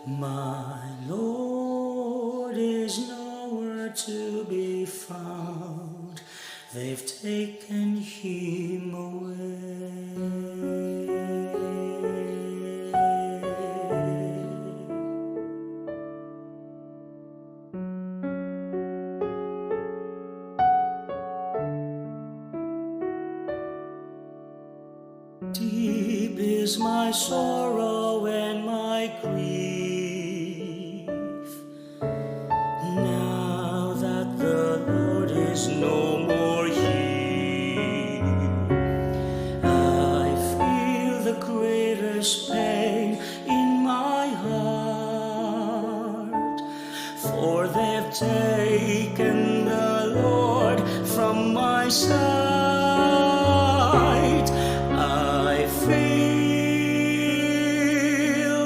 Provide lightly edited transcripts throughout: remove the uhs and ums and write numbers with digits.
My Lord is nowhere to be found. They've taken him away. Deep is my sorrow and my grief, now that the Lord is no more here. I feel the greatest pain in my heart, for they've taken the Lord from my sight. I feel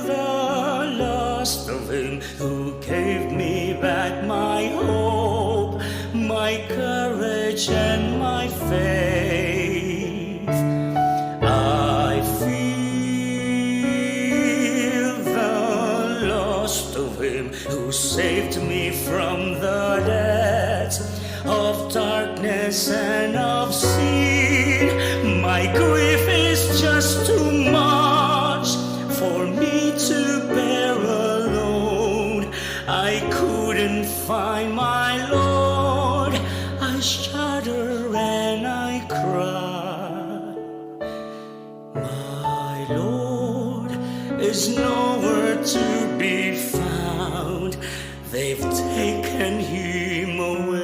the loss of him who gave me back my hope, my courage and my faith. I feel the loss of him who saved me from the depths of darkness and of sin. My grief is just too much for me to bear alone. I couldn't find my Lord. I shudder and I cry. My Lord is nowhere to be found. They've taken him away.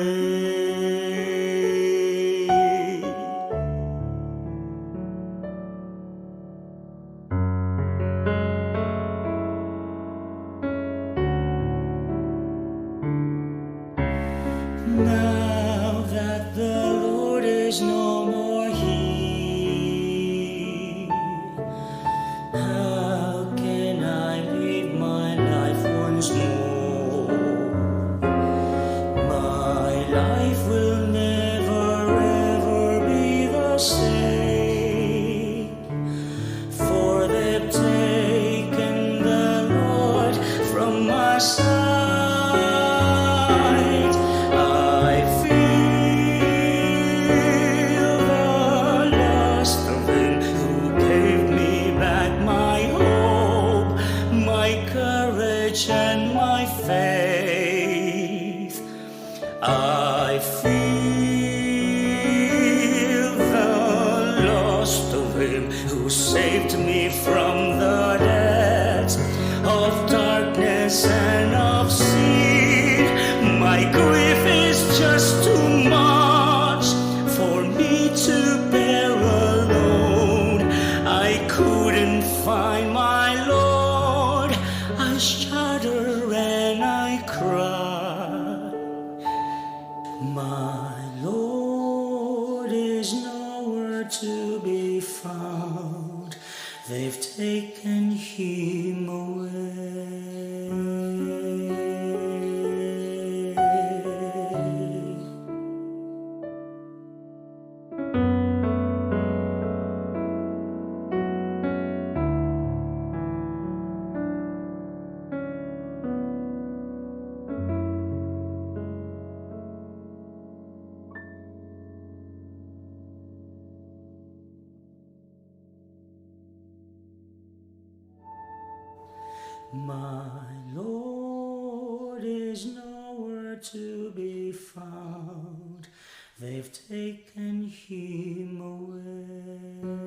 Now that the Lord is no more here, how can I live my life once more? My life will never ever be the same, for they've taken the Lord from my side. And my faith, I feel the loss of him who saved me from the depths of darkness and of sin. My grief is just too much for me to bear alone. I couldn't find my Lord. I shudder and I cry. My Lord is nowhere to be found. They've taken him away. My Lord is nowhere to be found. They've taken him away.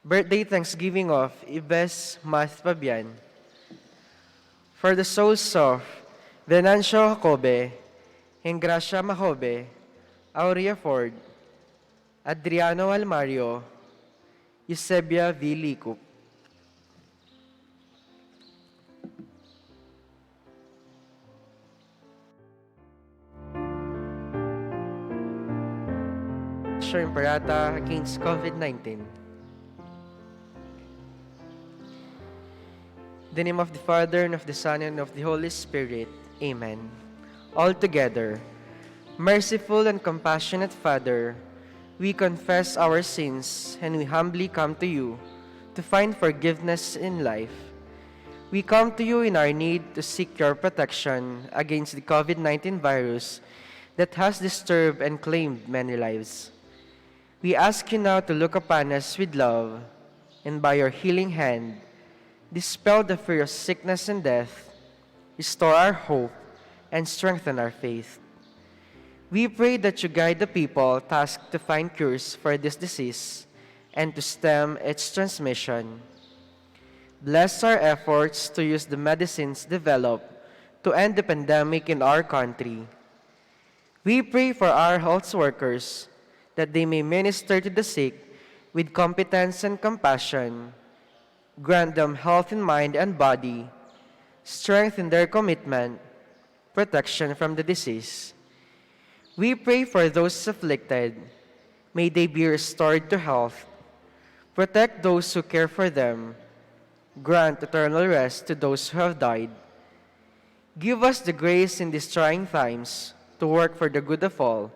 Birthday Thanksgiving of Ibes Math Pabian. For the souls of Venancio Jacobe, Ingracia Mahobe, Aurea Ford, Adriano Almario, Eusebia V. Licup. Imperata against COVID-19. In the name of the Father, and of the Son, and of the Holy Spirit. Amen. All together, merciful and compassionate Father, we confess our sins and we humbly come to you to find forgiveness in life. We come to you in our need to seek your protection against the COVID-19 virus that has disturbed and claimed many lives. We ask you now to look upon us with love, and by your healing hand, dispel the fear of sickness and death, restore our hope, and strengthen our faith. We pray that you guide the people tasked to find cures for this disease and to stem its transmission. Bless our efforts to use the medicines developed to end the pandemic in our country. We pray for our health workers that they may minister to the sick with competence and compassion. Grant them health in mind and body, strength in their commitment, protection from the disease. We pray for those afflicted. May they be restored to health. Protect those who care for them. Grant eternal rest to those who have died. Give us the grace in these trying times to work for the good of all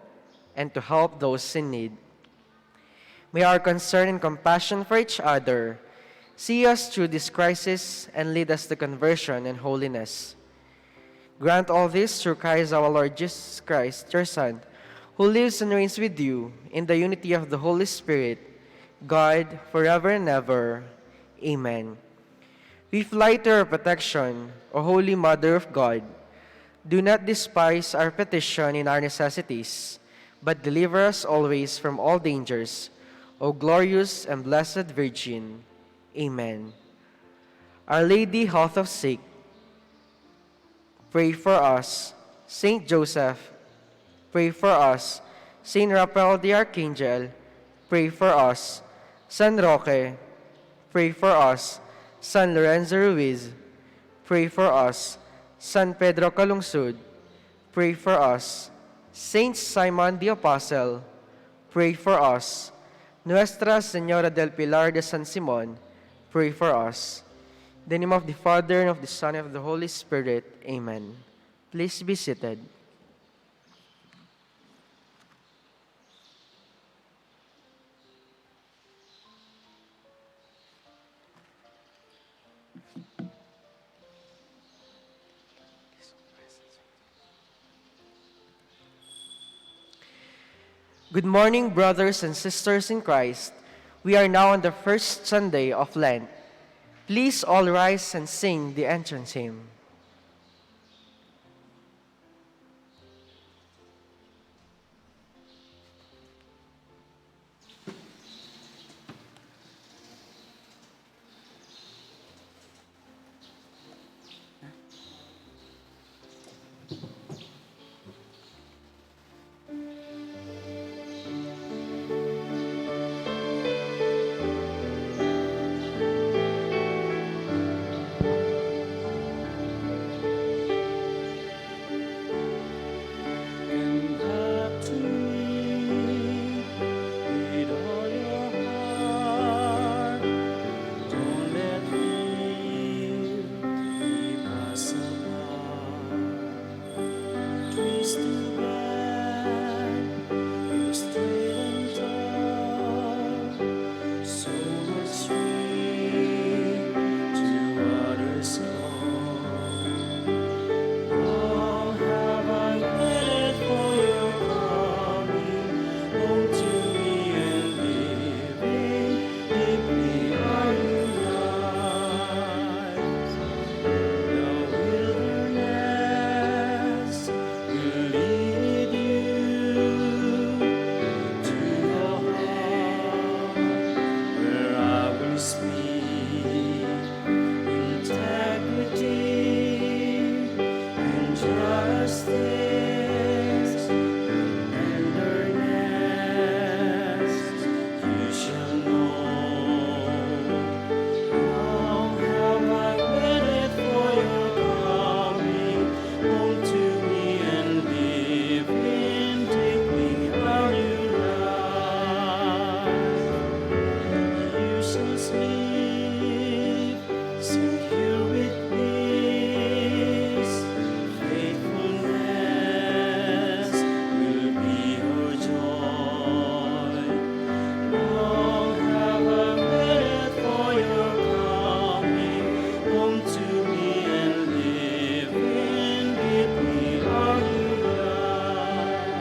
and to help those in need. May our concern and compassion for each other see us through this crisis and lead us to conversion and holiness. Grant all this through Christ our Lord Jesus Christ, your Son, who lives and reigns with you in the unity of the Holy Spirit, God, forever and ever. Amen. We fly to your protection, O Holy Mother of God. Do not despise our petition in our necessities, but deliver us always from all dangers, O glorious and blessed Virgin. Amen. Our Lady, health of sick, pray for us. Saint Joseph, pray for us. Saint Raphael the Archangel, pray for us. San Roque, pray for us. San Lorenzo Ruiz, pray for us. San Pedro Calungsod, pray for us. Saint Simon the Apostle, pray for us. Nuestra Señora del Pilar de San Simon, pray for us. In the name of the Father, and of the Son, and of the Holy Spirit. Amen. Please be seated. Good morning, brothers and sisters in Christ. We are now on the first Sunday of Lent. Please all rise and sing the entrance hymn. justice with tenderness you shall know. Long have I waited for your coming home to me, and living deeply our new life. You shall sleep secure with peace. Faithfulness will be your joy. Long have I waited for your coming home to me, and living deeply our new life.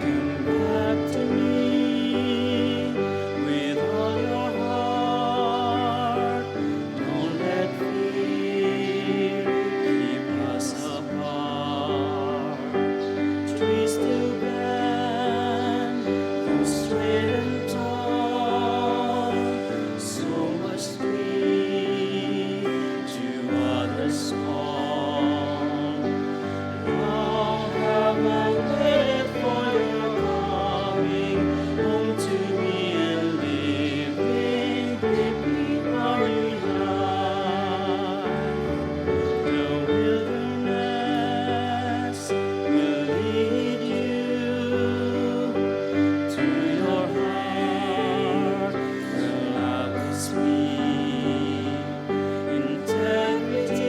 Come back to me with all your heart. Don't let fear keep us apart. Trees still bend, though straight and tall. So much sweet to others call. Long have I waited for your coming home to me, and living deeply our new life. The wilderness will lead you to your heart. The love is me, integrity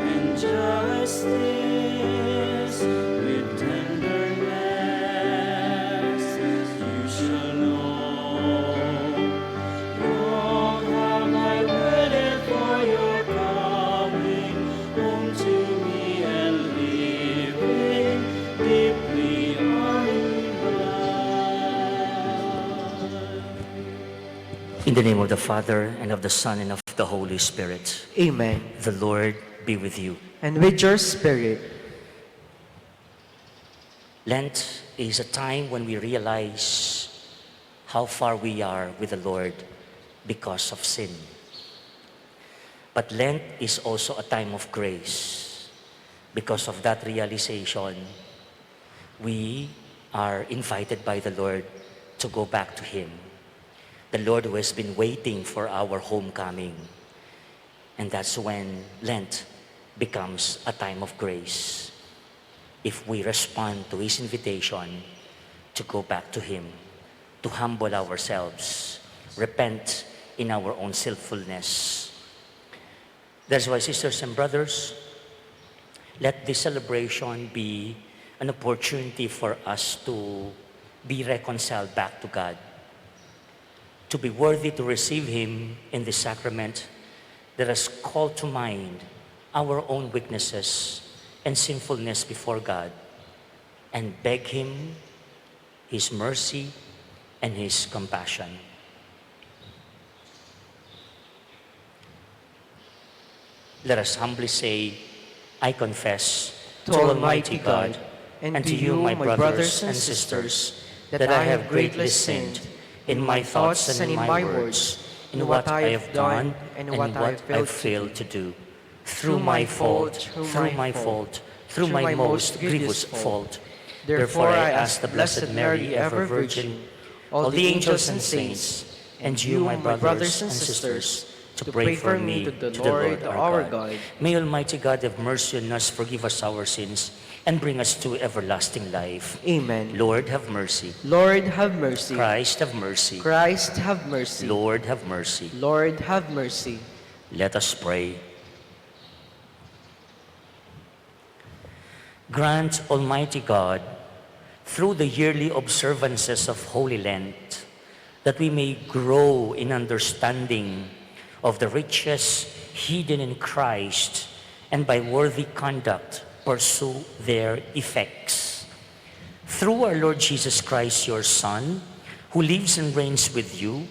and justice with tenderness you shall know. Long have I waited for your coming home to me, and living deeply our new life. In the name of the Father, and of the Son, and of the Holy Spirit. Amen. The Lord be with you. And with your spirit. Lent is a time when we realize how far we are with the Lord because of sin. But Lent is also a time of grace. Because of that realization, we are invited by the Lord to go back to Him. The Lord who has been waiting for our homecoming. And that's when Lent becomes a time of grace. If we respond to His invitation to go back to Him, to humble ourselves, repent in our own sinfulness. That's why, sisters and brothers, let this celebration be an opportunity for us to be reconciled back to God, to be worthy to receive Him in the sacrament that has called to mind our own weaknesses and sinfulness before God, and beg Him His mercy and His compassion. Let us humbly say, I confess To Almighty God, and to you, my brothers and sisters, that I have greatly sinned in my thoughts and in my words, in what I have done and in what I have failed to do. Through my fault, through my most grievous fault. Therefore I ask the Blessed Mary, ever Virgin, all the angels and saints, and you, my brothers and sisters, to pray for me to the Lord our God. May Almighty God have mercy on us, forgive us our sins, and bring us to everlasting life. Amen. Lord, have mercy. Lord, have mercy. Christ, have mercy. Christ, have mercy. Lord, have mercy. Lord, have mercy. Let us pray. Grant, Almighty God, through the yearly observances of Holy Lent, that we may grow in understanding of the riches hidden in Christ, and by worthy conduct pursue their effects. Through our Lord Jesus Christ, your Son, who lives and reigns with you,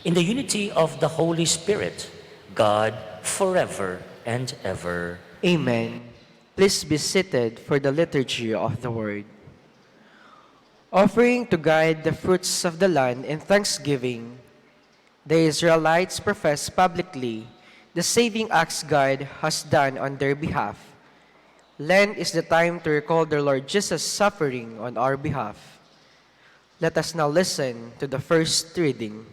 in the unity of the Holy Spirit, God, forever and ever. Amen. Please be seated for the liturgy of the word. Offering to God the fruits of the land in thanksgiving, the Israelites profess publicly the saving acts God has done on their behalf. Lent is the time to recall the Lord Jesus' suffering on our behalf. Let us now listen to the first reading.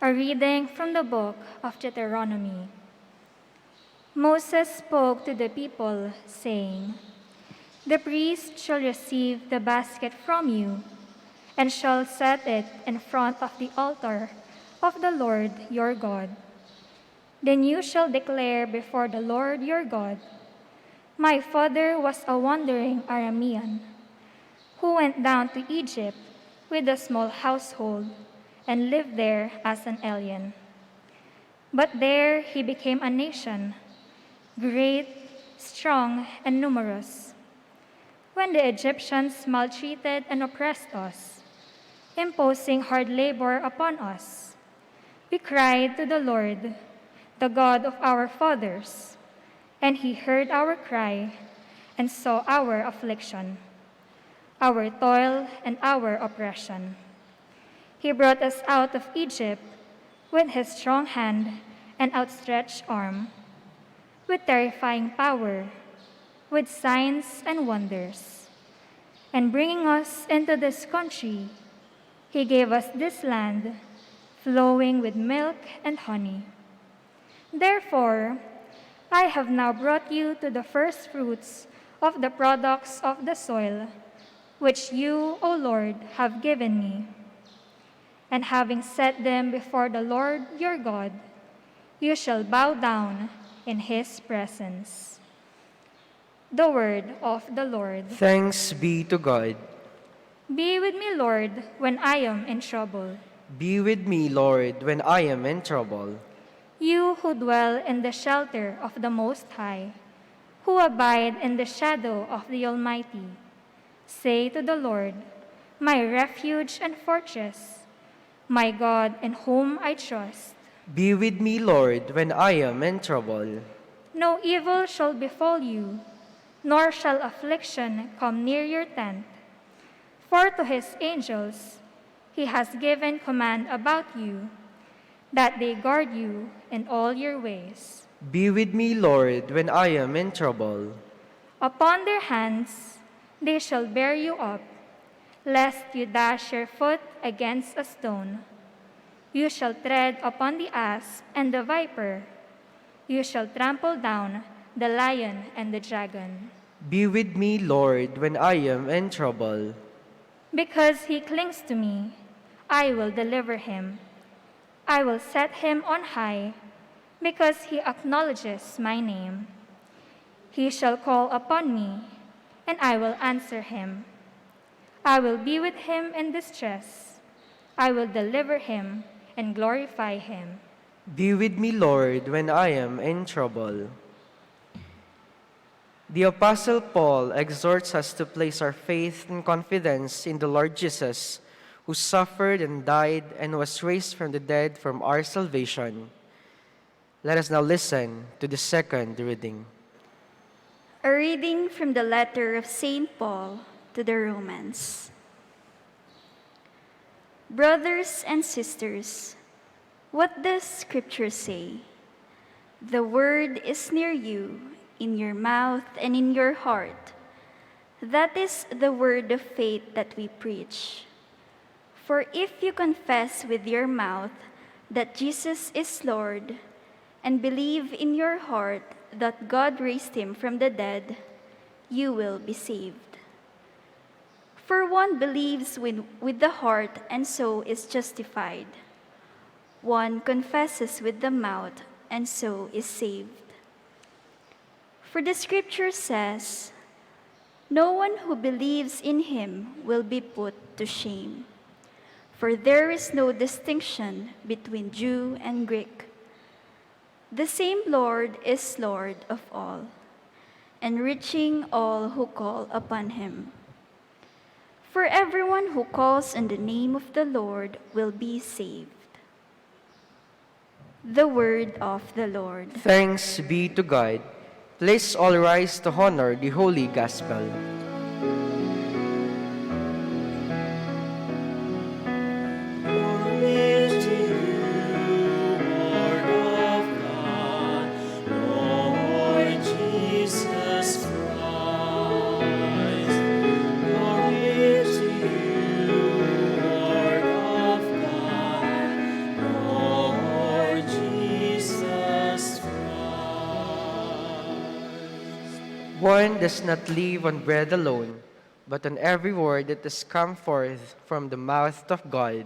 A reading from the book of Deuteronomy. Moses spoke to the people, saying, "The priest shall receive the basket from you, and shall set it in front of the altar of the Lord your God. Then you shall declare before the Lord your God, 'My father was a wandering Aramean, who went down to Egypt with a small household and lived there as an alien. But there he became a nation, great, strong, and numerous. When the Egyptians maltreated and oppressed us, imposing hard labor upon us, we cried to the Lord, the God of our fathers, and he heard our cry and saw our affliction, our toil, and our oppression. He brought us out of Egypt with his strong hand and outstretched arm, with terrifying power, with signs and wonders. And bringing us into this country, he gave us this land, flowing with milk and honey. Therefore, I have now brought you to the first fruits of the products of the soil, which you, O Lord, have given me. And having set them before the Lord your God, you shall bow down in his presence." The word of the Lord. Thanks be to God. Be with me, Lord, when I am in trouble. Be with me, Lord, when I am in trouble. You who dwell in the shelter of the Most High, who abide in the shadow of the Almighty, say to the Lord, "My refuge and fortress, my God in whom I trust." Be with me, Lord, when I am in trouble. No evil shall befall you, nor shall affliction come near your tent. For to his angels he has given command about you, that they guard you in all your ways. Be with me, Lord, when I am in trouble. Upon their hands they shall bear you up, lest you dash your foot against a stone. You shall tread upon the asp and the viper. You shall trample down the lion and the dragon. Be with me, Lord, when I am in trouble. Because he clings to me, I will deliver him. I will set him on high, because he acknowledges my name. He shall call upon me, and I will answer him. I will be with him in distress. I will deliver him and glorify him. Be with me, Lord, when I am in trouble. The Apostle Paul exhorts us to place our faith and confidence in the Lord Jesus, who suffered and died and was raised from the dead for our salvation. Let us now listen to the second reading. A reading from the letter of St. Paul to the Romans. Brothers and sisters, what does Scripture say? The word is near you, in your mouth and in your heart. That is the word of faith that we preach. For if you confess with your mouth that Jesus is Lord, and believe in your heart that God raised him from the dead, you will be saved. For one believes with the heart and so is justified. One confesses with the mouth and so is saved. For the Scripture says, "No one who believes in him will be put to shame." For there is no distinction between Jew and Greek. The same Lord is Lord of all, enriching all who call upon him. For everyone who calls on the name of the Lord will be saved. The word of the Lord. Thanks be to God. Please all rise to honor the Holy Gospel. Glory to you, Lord of God, Lord Jesus Christ. One does not live on bread alone, but on every word that has come forth from the mouth of God.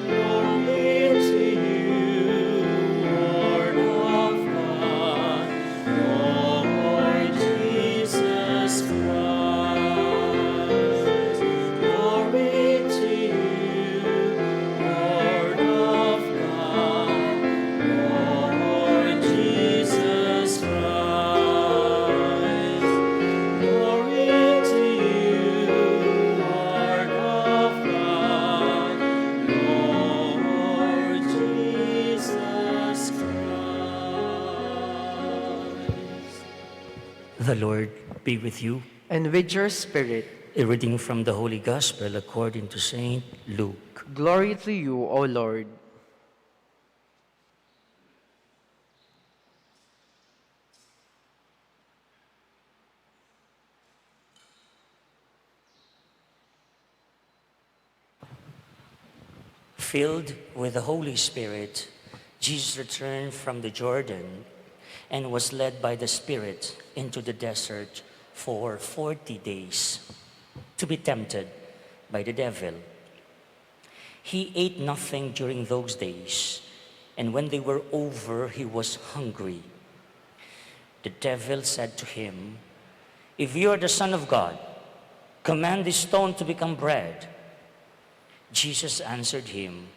Glory to you, Lord of God, Lord Jesus Christ. Glory to you, Lord of God, Lord Jesus Christ. Glory to you, Lord of God, Lord Jesus Christ. The Lord be with you. And with your spirit, A reading from the Holy Gospel according to Saint Luke. glory to you, O Lord. Filled with the Holy Spirit, Jesus returned from the Jordan and was led by the Spirit into the desert for 40 days to be tempted by the devil. He ate nothing during those days, and when they were over, he was hungry. The devil said to him, "If you are the Son of God, command this stone to become bread." Jesus answered him,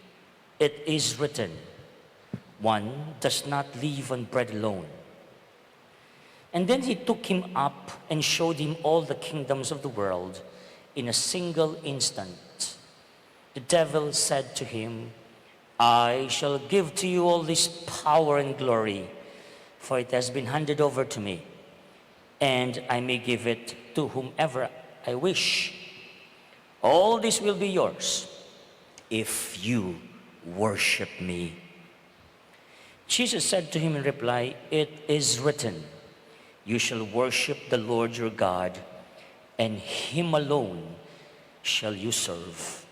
"It is written, one does not live on bread alone." And then he took him up and showed him all the kingdoms of the world in a single instant. The devil said to him, "I shall give to you all this power and glory, for it has been handed over to me, and I may give it to whomever I wish. All this will be yours if you worship me." Jesus said to him in reply, "It is written, you shall worship the Lord your God, and him alone shall you serve."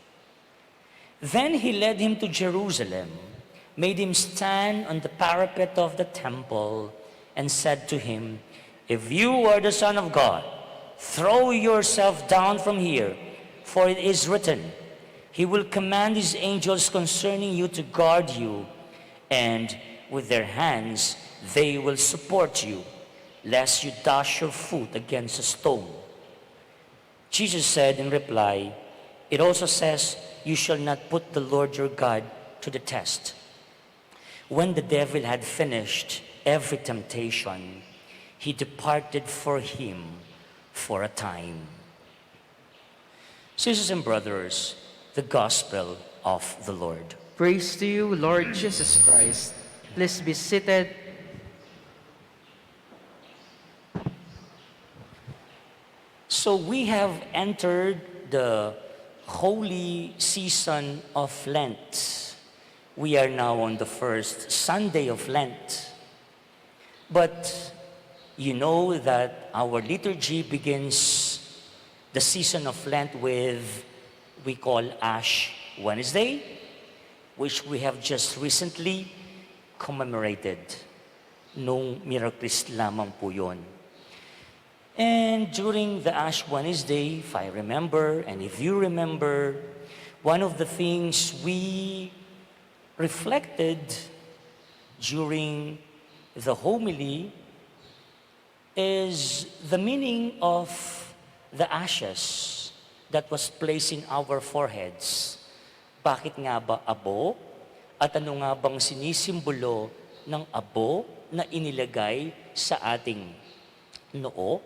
Then he led him to Jerusalem, made him stand on the parapet of the temple, and said to him, "If you are the Son of God, throw yourself down from here, for it is written, he will command his angels concerning you to guard you, and with their hands they will support you, lest you dash your foot against a stone." Jesus said in reply, "It also says, you shall not put the Lord your God to the test." When the devil had finished every temptation, he departed for him for a time. Sisters and brothers, the Gospel of the Lord. Praise to you, Lord Jesus Christ. Please be seated. So we have entered the holy season of Lent. We are now on the first Sunday of Lent. But you know that our liturgy begins the season of Lent with, we call Ash Wednesday, which we have just recently commemorated. Nung Miracles lamang po yun. And during the Ash Wednesday, if I remember, and if you remember, one of the things we reflected during the homily is the meaning of the ashes that was placed in our foreheads. Bakit nga ba abo? At ano nga bang sinisimbolo ng abo na inilagay sa ating noo?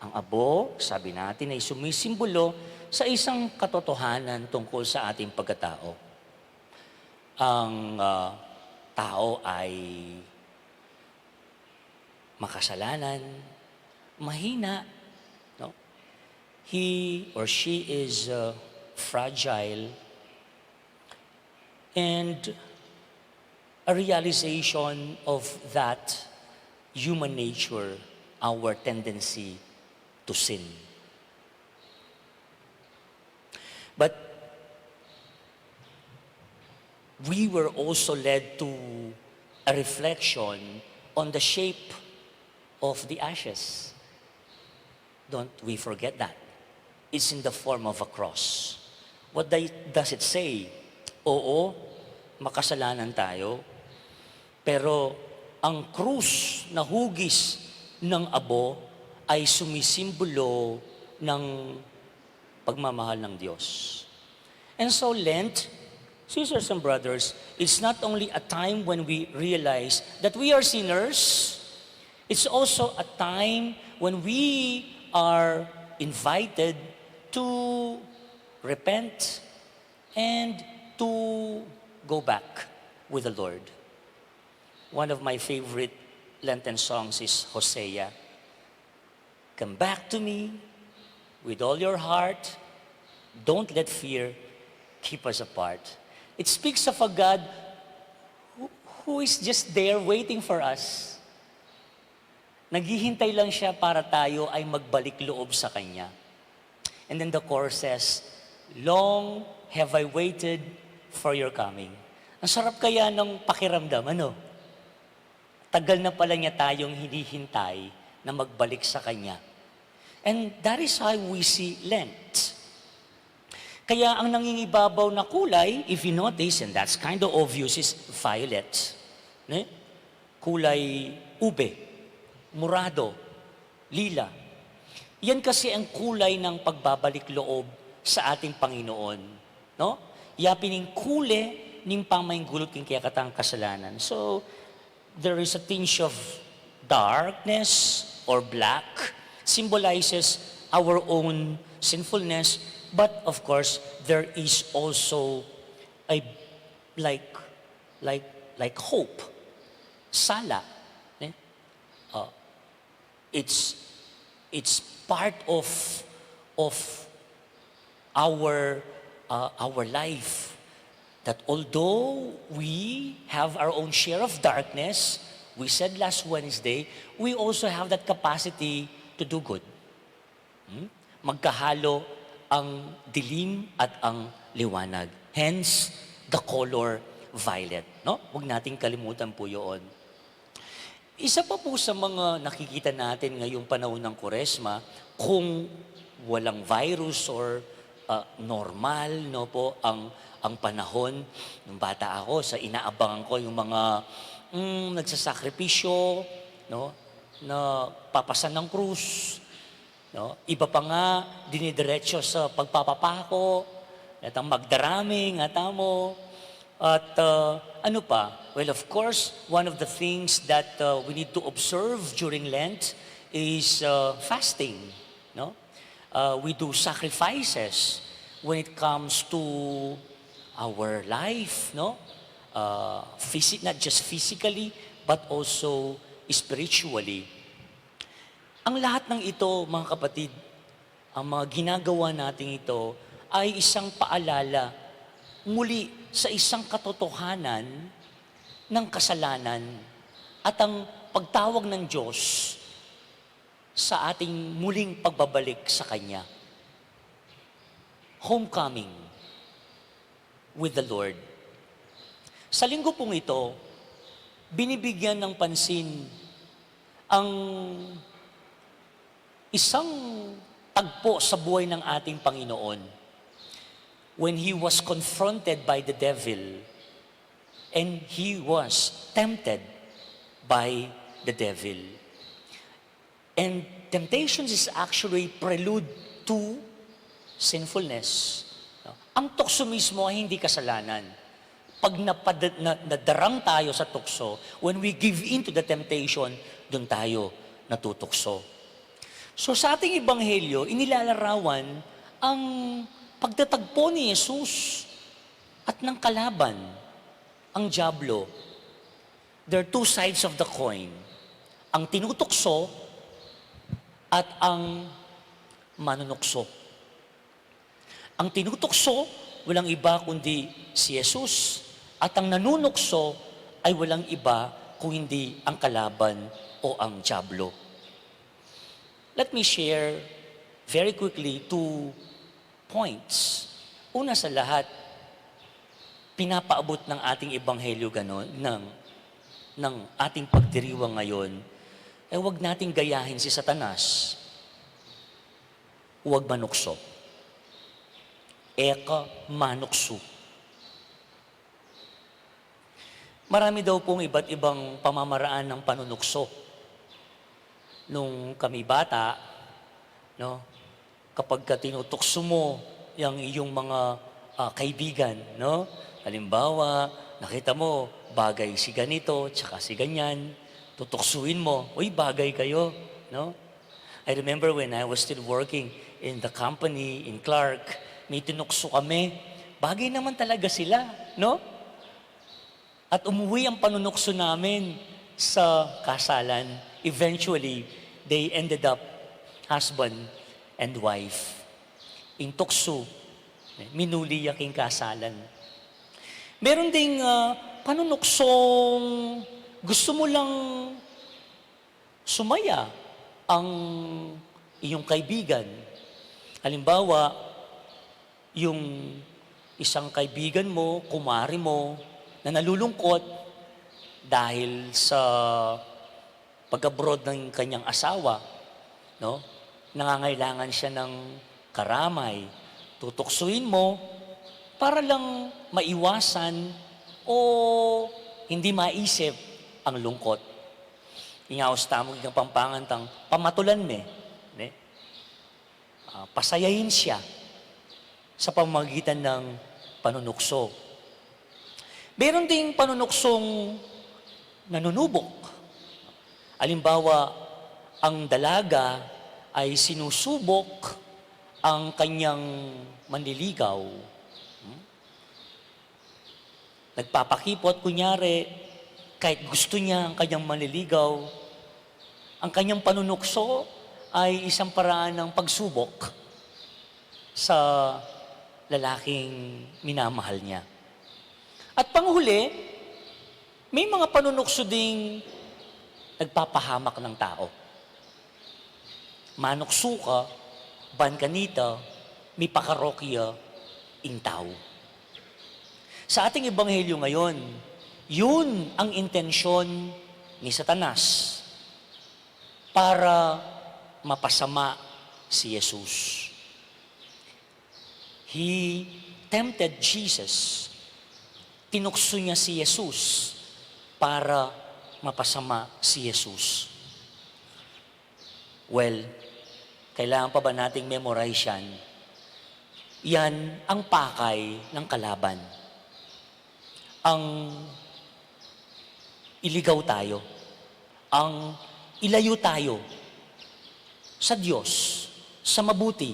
Ang abo, sabi natin, ay sumisimbolo sa isang katotohanan tungkol sa ating pagkatao. Ang tao ay makasalanan, mahina. No? He or she is fragile, and a realization of that human nature, our tendency to sin. But we were also led to a reflection on the shape of the ashes. Don't we forget that. It's in the form of a cross. What does it say? Oo, makasalanan tayo, pero ang krus na hugis ng abo ay sumisimbolo ng pagmamahal ng Diyos. And so Lent, sisters and brothers, it's not only a time when we realize that we are sinners, it's also a time when we are invited to repent and to go back with the Lord. One of my favorite Lenten songs is Hosea. Come back to me with all your heart. Don't let fear keep us apart. It speaks of a God who is just there waiting for us. Naghihintay lang siya para tayo ay magbalik loob sa Kanya. And then the chorus says, long have I waited for your coming. Ang sarap kaya ng pakiramdam, ano? Tagal na pala niya tayong hinihintay na magbalik sa Kanya. And that is how we see Lent. Kaya ang nangingibabaw na kulay, if you notice, and that's kind of obvious, is violet. Ne? Kulay ube, murado, lila. Yan kasi ang kulay ng pagbabalik loob sa ating Panginoon. No? Yapining kule ning pamainggulot king kaya katang kasalanan. So, there is a tinge of darkness or black, symbolizes our own sinfulness, but of course, there is also a like hope, sala. Eh? It's part of our life. That although we have our own share of darkness, we said last Wednesday, we also have that capacity to do good. Magkahalo ang dilim at ang liwanag. Hence, the color violet. No? Huwag nating kalimutan po yun. Isa pa po sa mga nakikita natin ngayong panahon ng Kuresma, kung walang virus or normal, no po, ang panahon ng bata ako, sa inaabangan ko yung mga nagsasakripisyo, no, na papasan ng krus, no, iba pa nga dinidiretso sa pagpapapako, at ang magdaraming, atamo, at ano pa? Well, of course, one of the things that we need to observe during Lent is fasting, no? We do sacrifices when it comes to our life, no? Not just physically, but also spiritually. Ang lahat ng ito, mga kapatid, ang mga ginagawa natin ito, ay isang paalala muli sa isang katotohanan ng kasalanan at ang pagtawag ng Diyos sa ating muling pagbabalik sa Kanya. Homecoming with the Lord. Sa linggo pong ito, binibigyan ng pansin ang isang tagpo sa buhay ng ating Panginoon when He was confronted by the devil and He was tempted by the devil. And temptations is actually prelude to sinfulness. Ang tukso mismo ay hindi kasalanan. Pag nadarang tayo sa tukso, when we give in to the temptation, doon tayo natutukso. So sa ating ebanghelyo, inilalarawan ang pagtatagpo ni Jesus at ng kalaban, ang dyablo. There are two sides of the coin. Ang tinutukso at ang manunukso. Ang tinutukso, walang iba kundi si Jesus. At ang nanunukso ay walang iba kung hindi ang kalaban o ang dyablo. Let me share very quickly 2 points. Una sa lahat, pinapaabot ng ating ebanghelyo ganon, ng ating pagdiriwang ngayon, huwag nating gayahin si Satanas. Huwag manukso. Eka manukso. Marami daw pong iba't ibang pamamaraan ng panunukso. Nung kami bata, no, kapag ka tinutukso mo yung iyong mga kaibigan, no? Halimbawa, nakita mo, bagay si ganito, tsaka si ganyan, tutuksuin mo, uy, bagay kayo, no? I remember when I was still working in the company in Clark, may tinukso kami, bagay naman talaga sila, no? At umuwi ang panunukso namin sa kasalan. Eventually, they ended up husband and wife. In tukso, minuli yaking kasalan. Meron ding panunuksong gusto mo lang sumaya ang iyong kaibigan. Halimbawa, yung isang kaibigan mo, kumari mo, na nalulungkot dahil sa pag-abroad ng kanyang asawa, no? Nangangailangan siya ng karamay. Tutuksuin mo para lang maiwasan o hindi maisip ang lungkot. Ingaos tamog ng pampangantang pamatulan me. Ne? Pasayahin siya sa pamamagitan ng panunukso. Meron ding panunuksong nanunubok. Halimbawa, ang dalaga ay sinusubok ang kanyang manliligaw. Nagpapakipot, kunyari, kahit gusto niya ang kanyang manliligaw, ang kanyang panunukso ay isang paraan ng pagsubok sa lalaking minamahal niya. At panghuli, may mga panunukso ding nagpapahamak ng tao. Manukso ka, ban kanita, may pakarokya, intaw. Sa ating ebanghelyo ngayon, yun ang intensyon ni Satanas para mapasama si Jesus. He tempted Jesus. Tinukso niya si Jesus para mapasama si Jesus. Well, kailangan pa ba nating memorize yan? Yan ang pakay ng kalaban. Ang iligaw tayo, ang ilayo tayo sa Diyos, sa mabuti,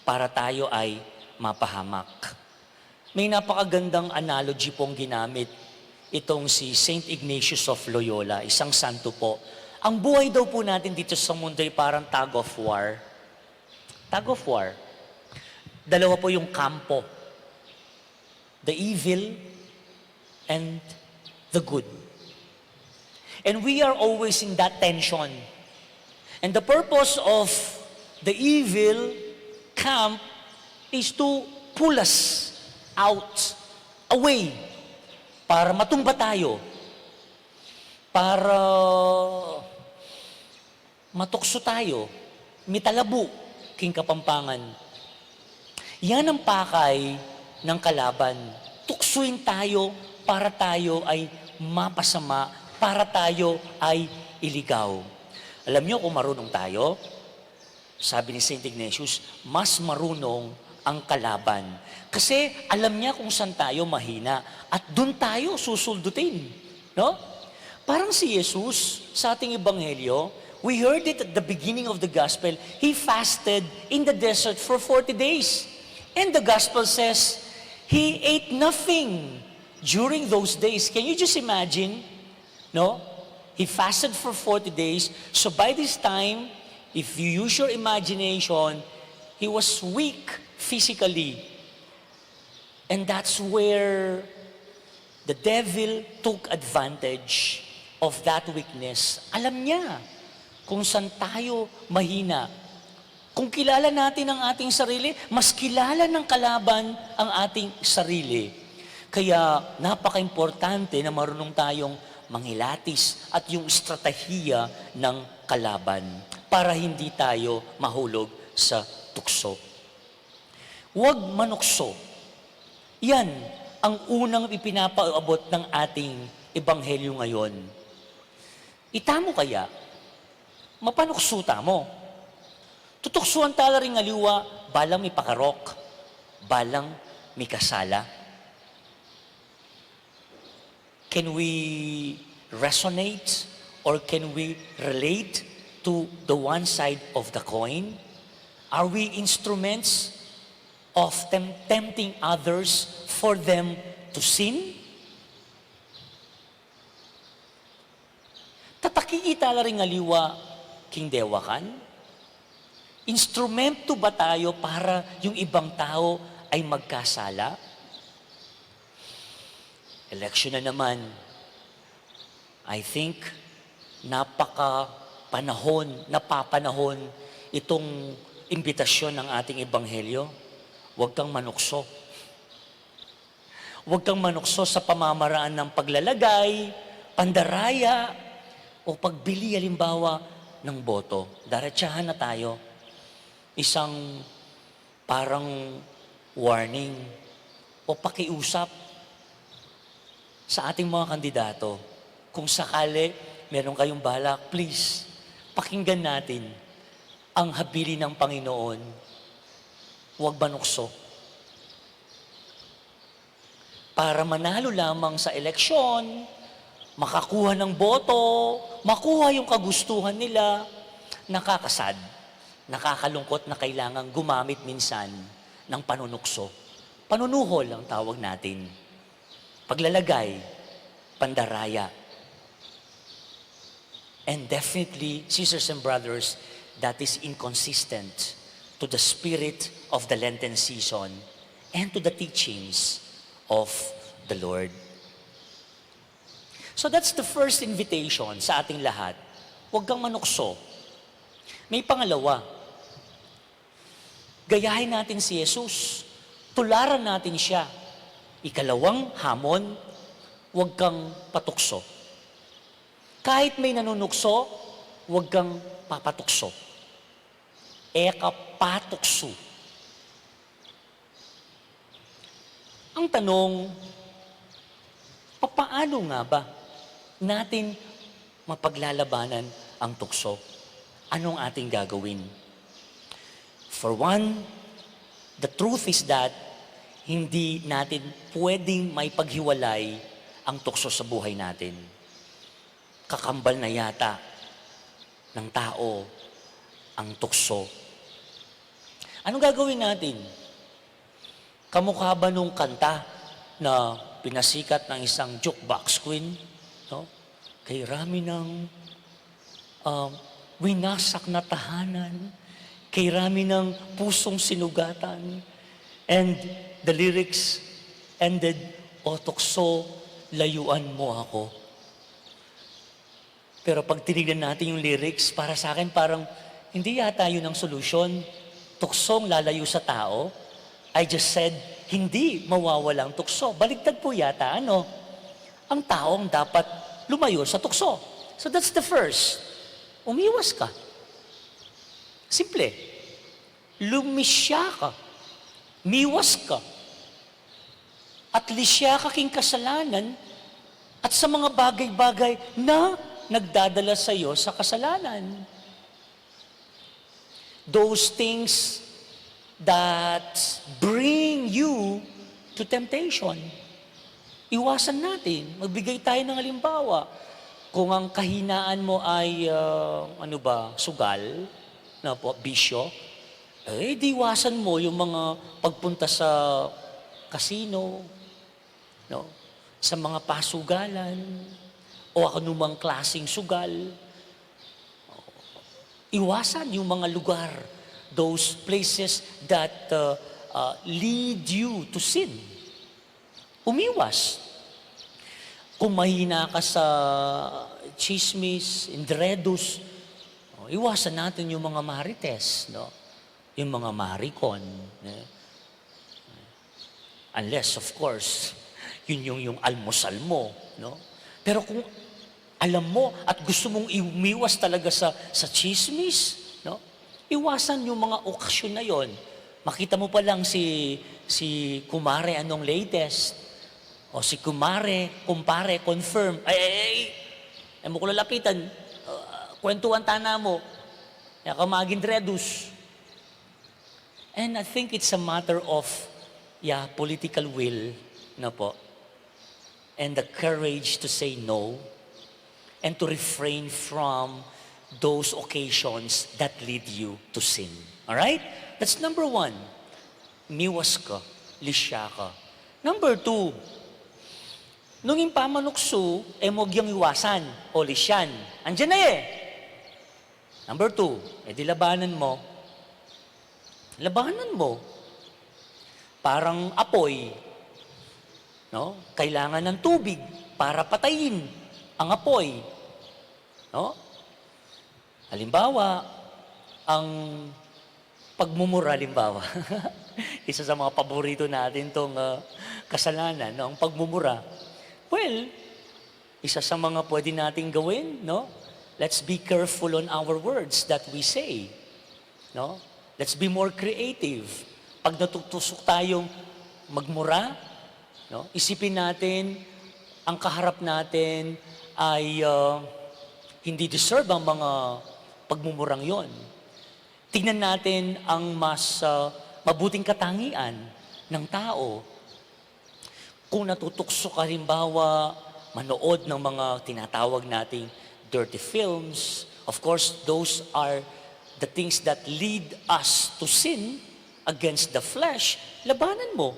para tayo ay mapahamak. May napakagandang analogy pong ginamit itong si Saint Ignatius of Loyola, isang santo po. Ang buhay daw po natin dito sa mundo ay parang tug of war. Tug of war. Dalawa po yung kampo. The evil and the good. And we are always in that tension. And the purpose of the evil camp is to pull us out, away, para matumba tayo, para matukso tayo, mitalabu, king kapampangan. Yan ang pakay ng kalaban. Tuksuin tayo para tayo ay mapasama, para tayo ay iligaw. Alam niyo kung marunong tayo, sabi ni Saint Ignatius, mas marunong ang kalaban. Kasi alam niya kung saan tayo mahina at doon tayo susuldutin. No? Parang si Jesus sa ating ebanghelyo, we heard it at the beginning of the gospel, He fasted in the desert for 40 days. And the gospel says, He ate nothing during those days. Can you just imagine? No? He fasted for 40 days. So by this time, if you use your imagination, He was weak physically. And that's where the devil took advantage of that weakness. Alam niya kung saan tayo mahina. Kung kilala natin ang ating sarili, mas kilala ng kalaban ang ating sarili. Kaya napaka-importante na marunong tayong manghilatis at yung estratehiya ng kalaban para hindi tayo mahulog sa tukso. Huwag manukso. Yan ang unang ipinapaabot ng ating ebanghelyo ngayon. Itamo kaya, mapanukso tamo. Tutuksuan tala ring aliwa, balang may pakarok, balang may kasala. Can we resonate or can we relate to the one side of the coin? Are we instruments of tempting others for them to sin? Tataki itala ring aliwa, king dewakan? Instrumento ba tayo para yung ibang tao ay magkasala? Election na naman. I think napapanahon itong imbitasyon ng ating ebanghelyo. Huwag kang manukso. Huwag kang manukso sa pamamaraan ng paglalagay, pandaraya, o pagbili halimbawa ng boto. Daratsahan na tayo. Isang parang warning o pakiusap sa ating mga kandidato. Kung sakali meron kayong balak, please, pakinggan natin ang habili ng Panginoon. Huwag manukso. Para manalo lamang sa eleksyon, makakuha ng boto, makuha yung kagustuhan nila, nakakasad, nakakalungkot na kailangang gumamit minsan ng panunukso. Panunuhol ang tawag natin. Paglalagay, pandaraya. And definitely, sisters and brothers, that is inconsistent to the spirit of the Lenten season and to the teachings of the Lord. So that's the first invitation sa ating lahat. Huwag kang manukso. May pangalawa. Gayahin natin si Jesus. Tularan natin siya. Ikalawang hamon, huwag kang patukso. Kahit may nanunukso, huwag kang papatukso. Eka patukso. Ang tanong, papaano nga ba natin mapaglalabanan ang tukso? Anong ating gagawin? For one, the truth is that hindi natin pwedeng may paghiwalay ang tukso sa buhay natin. Kakambal na yata ng tao ang tukso. Anong gagawin natin? Kamukha ba nung kanta na pinasikat ng isang jukebox queen? No? Kay rami ng winasak na tahanan, kay rami ng pusong sinugatan, and the lyrics ended, "O tukso, layuan mo ako." Pero pag tinignan natin yung lyrics, para sa akin parang hindi yata yun ang solusyon. Tuksong lalayo sa tao. I just said, hindi mawawalang tukso. Baligtad po yata, ano? Ang taong dapat lumayo sa tukso. So that's the first. Umiwas ka. Simple. Lumisya ka. Miwas ka. At lisya ka king kasalanan at sa mga bagay-bagay na nagdadala sa iyo sa kasalanan. Those things that bring you to temptation. Iwasan natin. Magbigay tayo ng halimbawa. Kung ang kahinaan mo ay, sugal, na po, bisyo, iwasan mo yung mga pagpunta sa casino, no? Sa mga pasugalan, o anumang klaseng sugal. Iwasan yung mga lugar, those places that lead you to sin. Umiwas. Kung mahina ka sa chismis, indredus, iwasan natin yung mga marites, no? Yung mga maricon. Unless, of course, Yun yung almusal mo, no? Pero kung alam mo at gusto mong umiwas talaga sa chismis, no? Iwasan yung mga okasyon na yon. Makita mo pa lang si kumare anong latest, o si kumpare, confirm, ay mo ko lalapitan, kwentuhan tana mo, kaya ka maging dredus. And I think it's a matter of, political will, no po, and the courage to say no, and to refrain from those occasions that lead you to sin. All right? That's number 1. Miwas ka, lisya ka. Number 2, nung impamanukso, huwag yung iwasan o lisyan. Andiyan na Number 2, di labanan mo. Labanan mo. Parang apoy. No? Kailangan ng tubig para patayin ang apoy. No? Halimbawa, ang pagmumura, isa sa mga paborito natin tong kasalanan, no? Ang pagmumura. Well, isa sa mga pwede nating gawin, no? Let's be careful on our words that we say. No? Let's be more creative. Pag natutusok tayong magmura, no? Isipin natin, ang kaharap natin ay hindi deserve ang mga pagmumurang yon. Tingnan natin ang mas mabuting katangian ng tao. Kung natutukso ka, halimbawa, manood ng mga tinatawag nating dirty films, of course, those are the things that lead us to sin against the flesh. Labanan mo.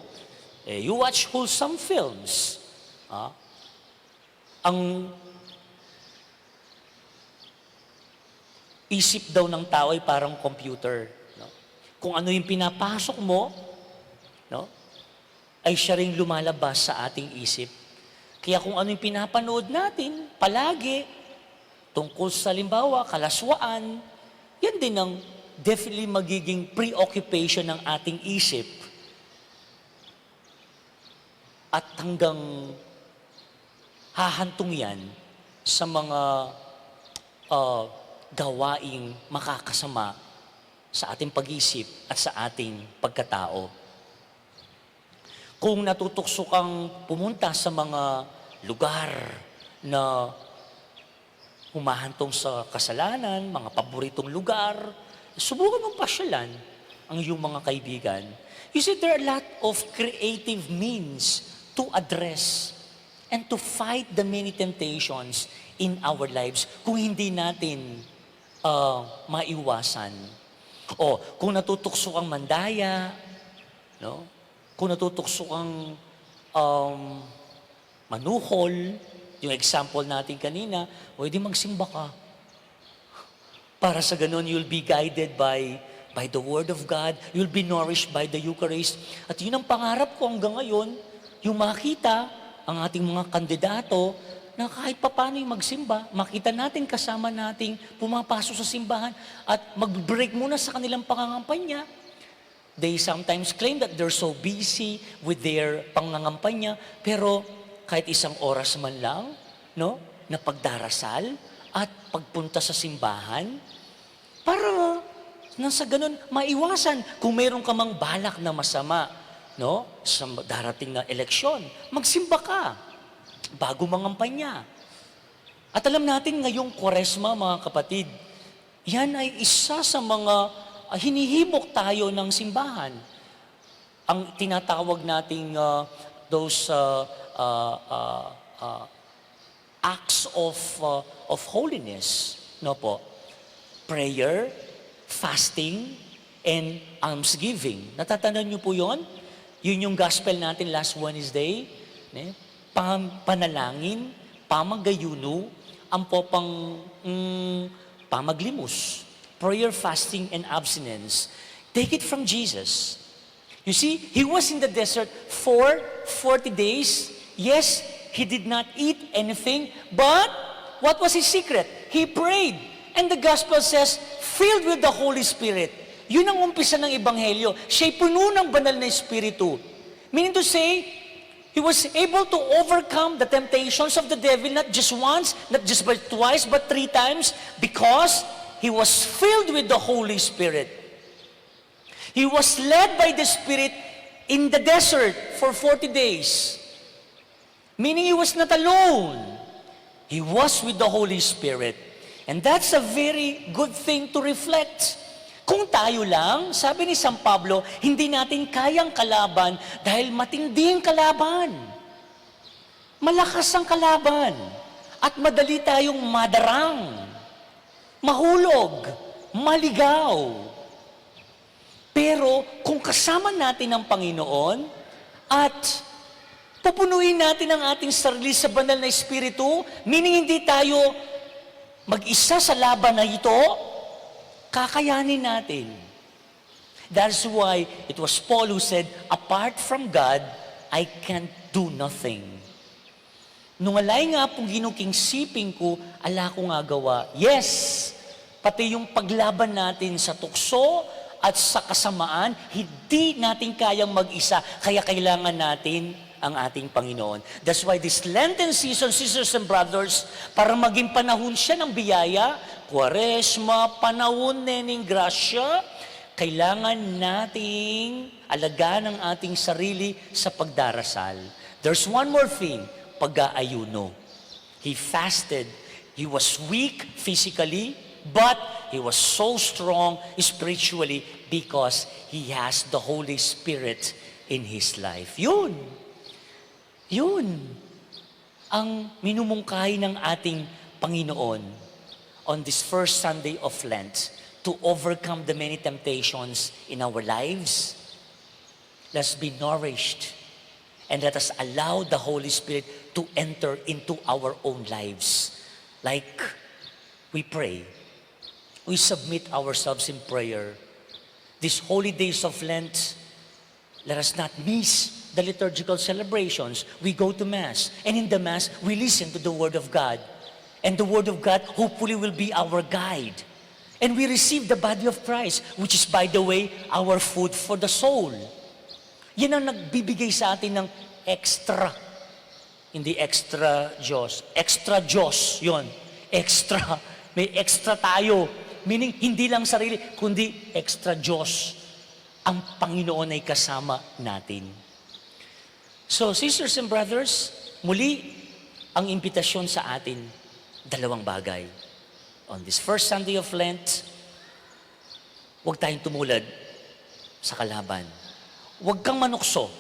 You watch wholesome films. Ang isip daw ng tao ay parang computer. No? Kung ano yung pinapasok mo, no? Ay siya ring lumalabas sa ating isip. Kaya kung ano yung pinapanood natin, palagi, tungkol sa halimbawa, kalaswaan, yan din ang definitely magiging preoccupation ng ating isip. At hanggang hahantong yan sa mga gawaing makakasama sa ating pag-isip at sa ating pagkatao. Kung natutukso kang pumunta sa mga lugar na humahantong sa kasalanan, mga paboritong lugar, subukan mong pasyalan ang iyong mga kaibigan. You see, there are a lot of creative means to address and to fight the many temptations in our lives kung hindi natin maiwasan. O, kung natutukso kang mandaya, no? Kung natutukso kang manuhol, yung example natin kanina, pwede magsimba ka. Para sa ganun, you'll be guided by the Word of God. You'll be nourished by the Eucharist. At yun ang pangarap ko hanggang ngayon, yung makita ang ating mga kandidato na kahit papano yung magsimba, makita natin kasama nating pumapasok sa simbahan at mag-break muna sa kanilang pangangampanya. They sometimes claim that they're so busy with their pangangampanya, pero kahit isang oras man lang, no, na pagdarasal at pagpunta sa simbahan, para nang sa ganun maiwasan kung mayroon ka mang balak na masama, no, sa darating na eleksyon, magsimba ka bago mangampanya. At alam natin ngayong Kwaresma, mga kapatid, yan ay isa sa mga hinihimok tayo ng simbahan. Ang tinatawag nating those acts of holiness, no po? Prayer, fasting, and almsgiving. Natatandaan niyo po yon? Yun yung gospel natin last Wednesday. Panalangin, pamagayuno, ang pamaglimus. Prayer, fasting, and abstinence. Take it from Jesus. You see, He was in the desert for 40 days. Yes, He did not eat anything, but what was His secret? He prayed. And the gospel says, filled with the Holy Spirit. Yun ang umpisa ng Ebanghelyo. Siya'y puno ng banal na Espiritu. Meaning to say, He was able to overcome the temptations of the devil, not just once, not just but twice, but 3 times, because he was filled with the Holy Spirit. He was led by the Spirit in the desert for 40 days. Meaning he was not alone. He was with the Holy Spirit. And that's a very good thing to reflect. Kung tayo lang, sabi ni San Pablo, hindi natin kayang kalaban dahil matinding kalaban. Malakas ang kalaban. At madali tayong madarang, mahulog, maligaw. Pero kung kasama natin ang Panginoon at pupunuin natin ang ating sarili sa banal na Espiritu, meaning hindi tayo mag-isa sa laban na ito, kakayanin natin. That's why it was Paul who said, apart from God, I can't do nothing. Nung alay nga pong ginukingsiping ko, ala ko nga gawa. Yes, pati yung paglaban natin sa tukso at sa kasamaan, hindi natin kayang mag-isa, kaya kailangan natin ang ating Panginoon. That's why this Lenten season, sisters and brothers, para maging panahon siya ng biyaya, Kwaresma, panahon ng grasya, kailangan nating alagaan ang ating sarili sa pagdarasal. There's one more thing, pag-aayuno. He fasted. He was weak physically, but he was so strong spiritually because he has the Holy Spirit in his life. Yun ang minumungkahi ng ating Panginoon on this first Sunday of Lent to overcome the many temptations in our lives. Let's be nourished and let us allow the Holy Spirit to enter into our own lives. Like we pray, we submit ourselves in prayer. These holy days of Lent, let us not miss the liturgical celebrations. We go to Mass, and in the Mass, we listen to the Word of God. And the Word of God hopefully will be our guide. And we receive the body of Christ, which is, by the way, our food for the soul. Yan ang nagbibigay sa atin ng extra. Hindi extra Diyos. Extra Diyos, yun. Extra. May extra tayo. Meaning, hindi lang sarili, kundi extra Diyos. Ang Panginoon ay kasama natin. So, sisters and brothers, muli, ang imbitasyon sa atin, 2 bagay. On this first Sunday of Lent, huwag tayong tumulad sa kalaban. Huwag kang manukso.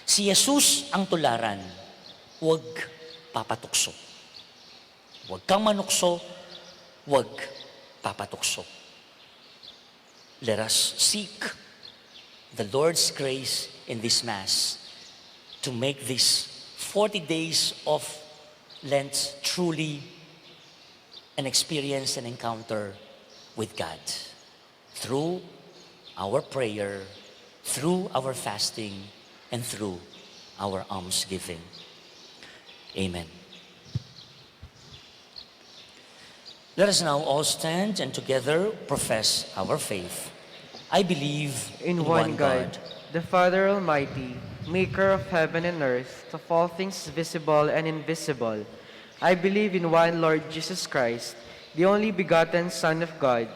Si Jesus ang tularan, huwag papatukso. Huwag kang manukso, huwag papatukso. Let us seek the Lord's grace in this Mass to make these 40 days of Lent truly an experience and encounter with God. Through our prayer, through our fasting, and through our almsgiving. Amen. Let us now all stand and together profess our faith. I believe In one God, the Father Almighty, maker of heaven and earth, of all things visible and invisible. I believe in one Lord Jesus Christ, the only begotten Son of God,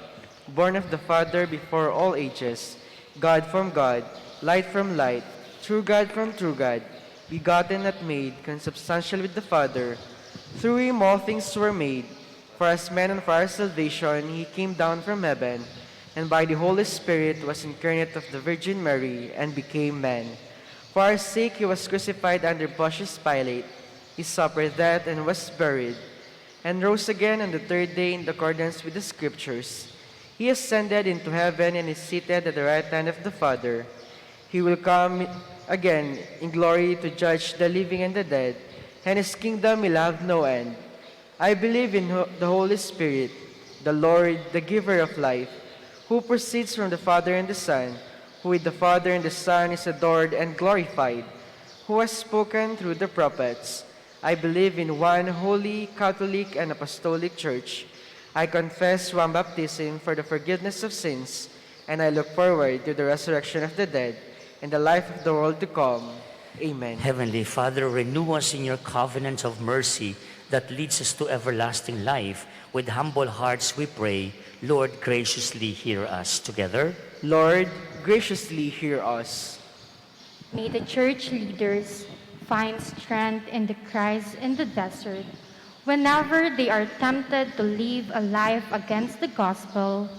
born of the Father before all ages, God from God, light from light, true God from true God, begotten not made, consubstantial with the Father. Through him all things were made. For as man and for our salvation he came down from heaven, and by the Holy Spirit was incarnate of the Virgin Mary, and became man. For our sake he was crucified under Pontius Pilate. He suffered death and was buried, and rose again on the 3rd day in accordance with the Scriptures. He ascended into heaven and is seated at the right hand of the Father. He will come again in glory to judge the living and the dead, and his kingdom will have no end. I believe in the Holy Spirit, the Lord, the giver of life, who proceeds from the Father and the Son, who with the Father and the Son is adored and glorified, who has spoken through the prophets. I believe in one holy, Catholic, and Apostolic Church. I confess one baptism for the forgiveness of sins, and I look forward to the resurrection of the dead and the life of the world to come. Amen. Heavenly Father, renew us in your covenant of mercy that leads us to everlasting life. With humble hearts we pray, Lord, graciously hear us. Together, Lord, graciously hear us. May the church leaders find strength in the Christ in the desert whenever they are tempted to live a life against the gospel.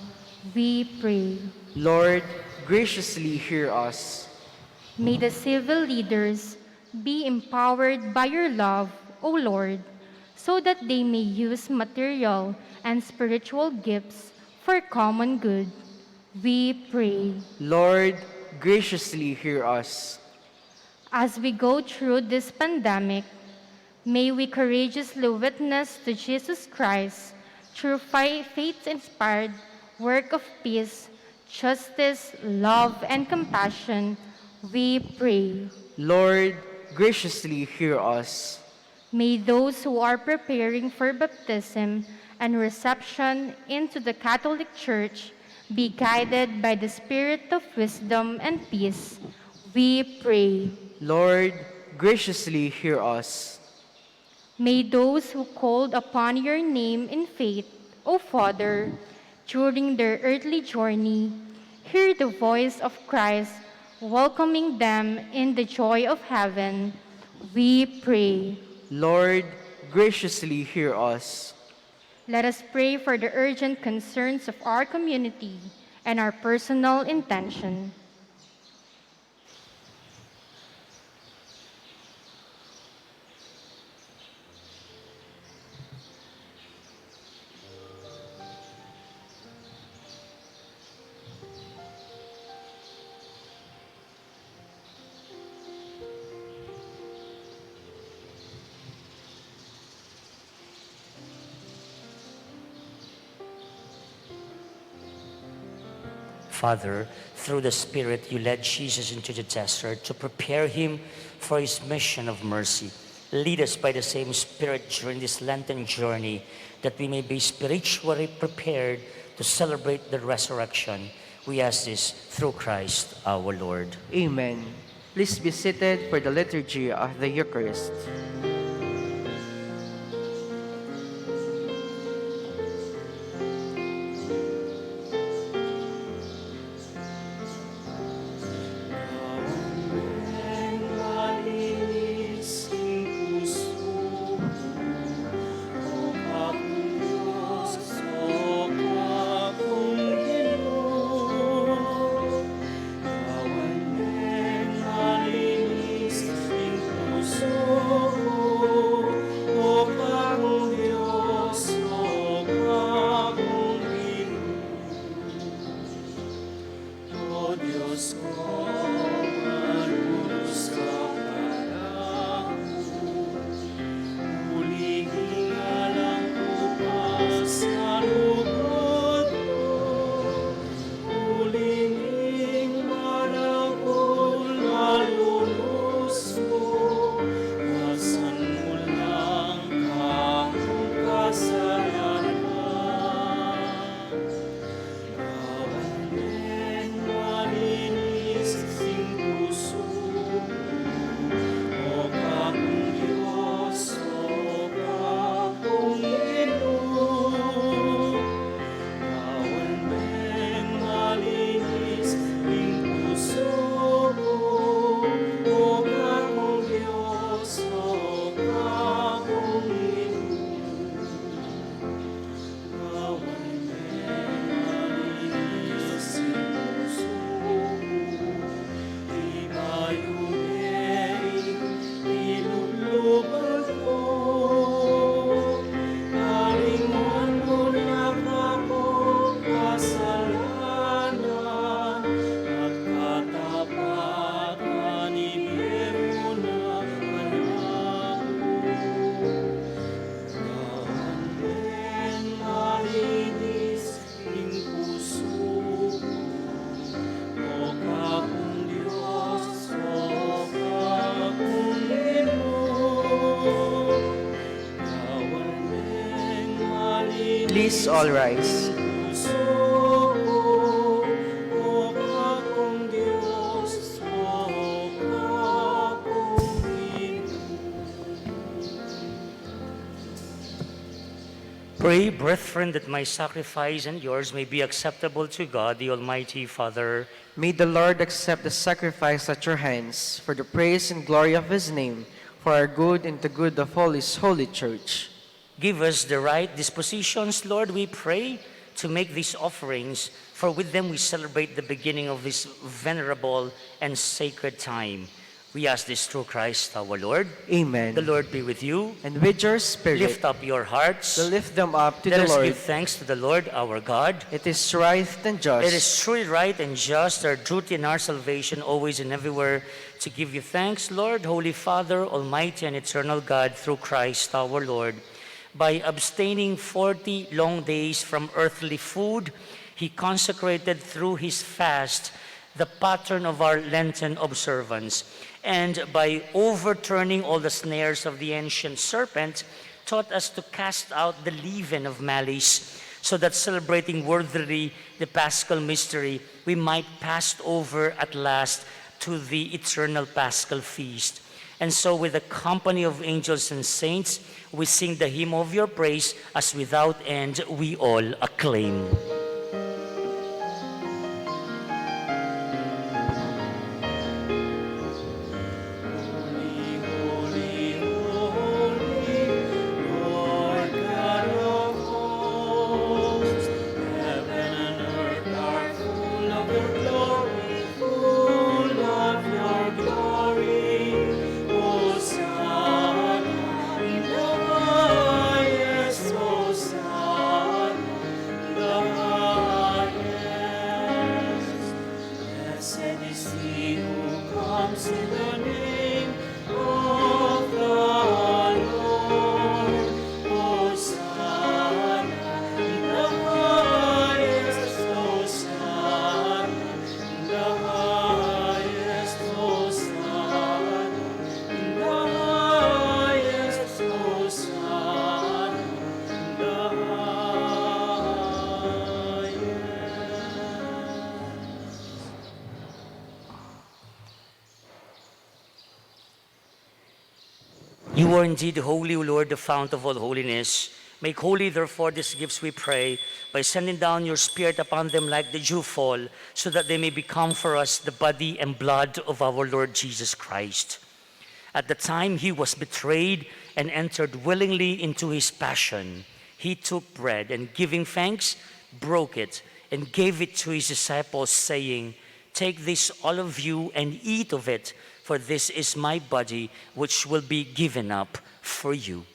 We pray. Lord, graciously hear us. May the civil leaders be empowered by your love, O Lord, so that they may use material and spiritual gifts for common good. We pray. Lord, graciously hear us. As we go through this pandemic, may we courageously witness to Jesus Christ through faith-inspired work of peace, justice, love, and compassion. We pray. Lord, graciously hear us. May those who are preparing for baptism and reception into the Catholic Church be guided by the Spirit of wisdom and peace. We pray. Lord, graciously hear us. May those who called upon your name in faith, O Father, during their earthly journey, hear the voice of Christ welcoming them in the joy of heaven. We pray. Lord, graciously hear us. Let us pray for the urgent concerns of our community and our personal intention. Father, through the Spirit, you led Jesus into the desert to prepare him for his mission of mercy. Lead us by the same Spirit during this Lenten journey, that we may be spiritually prepared to celebrate the resurrection. We ask this through Christ our Lord. Amen. Please be seated for the liturgy of the Eucharist. Please all rise. Pray, brethren, that my sacrifice and yours may be acceptable to God, the Almighty Father. May the Lord accept the sacrifice at your hands for the praise and glory of his name, for our good and the good of all his holy church. Give us the right dispositions, Lord, we pray, to make these offerings, for with them we celebrate the beginning of this venerable and sacred time. We ask this through Christ our Lord. Amen. The Lord be with you. And with your spirit, Lift up your hearts. to lift them up to Let the us Lord. give thanks to the Lord our God. It is right and just. It is truly right and just, our duty and our salvation, always and everywhere, to give you thanks, Lord, Holy Father, Almighty and eternal God, through Christ our Lord. By abstaining 40 long days from earthly food, he consecrated through his fast the pattern of our Lenten observance. And by overturning all the snares of the ancient serpent, taught us to cast out the leaven of malice, so that celebrating worthily the Paschal mystery, we might pass over at last to the eternal Paschal feast. And so with the company of angels and saints, we sing the hymn of your praise, as without end we all acclaim. You are indeed holy, O Lord, the fount of all holiness. Make holy, therefore, these gifts, we pray, by sending down your Spirit upon them like the dewfall, so that they may become for us the body and blood of our Lord Jesus Christ. At the time he was betrayed and entered willingly into his passion, he took bread and, giving thanks, broke it and gave it to his disciples, saying, "Take this, all of you, and eat of it, for this is my body, which will be given up for you."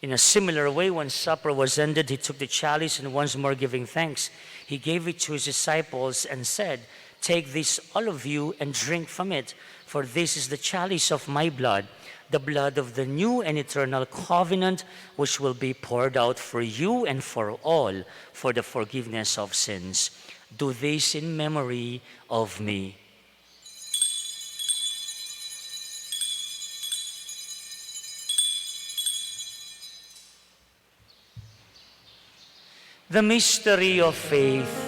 In a similar way, when supper was ended, he took the chalice, and once more giving thanks, he gave it to his disciples and said, "Take this, all of you, and drink from it, for this is the chalice of my blood, the blood of the new and eternal covenant, which will be poured out for you and for all for the forgiveness of sins. Do this in memory of me." The mystery of faith.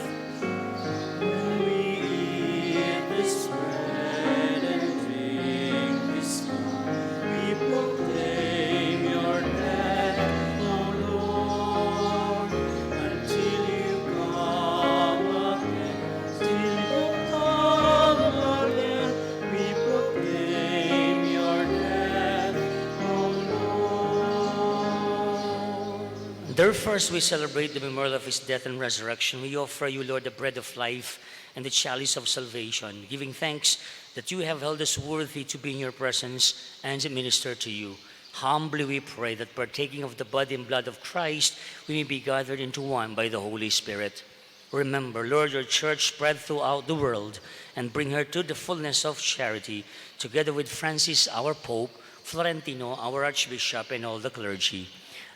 Therefore, as we celebrate the memorial of his death and resurrection, we offer you, Lord, the bread of life and the chalice of salvation, giving thanks that you have held us worthy to be in your presence and to minister to you. Humbly we pray that, partaking of the body and blood of Christ, we may be gathered into one by the Holy Spirit. Remember, Lord, your church spread throughout the world, and bring her to the fullness of charity, together with Francis, our Pope, Florentino, our Archbishop, and all the clergy.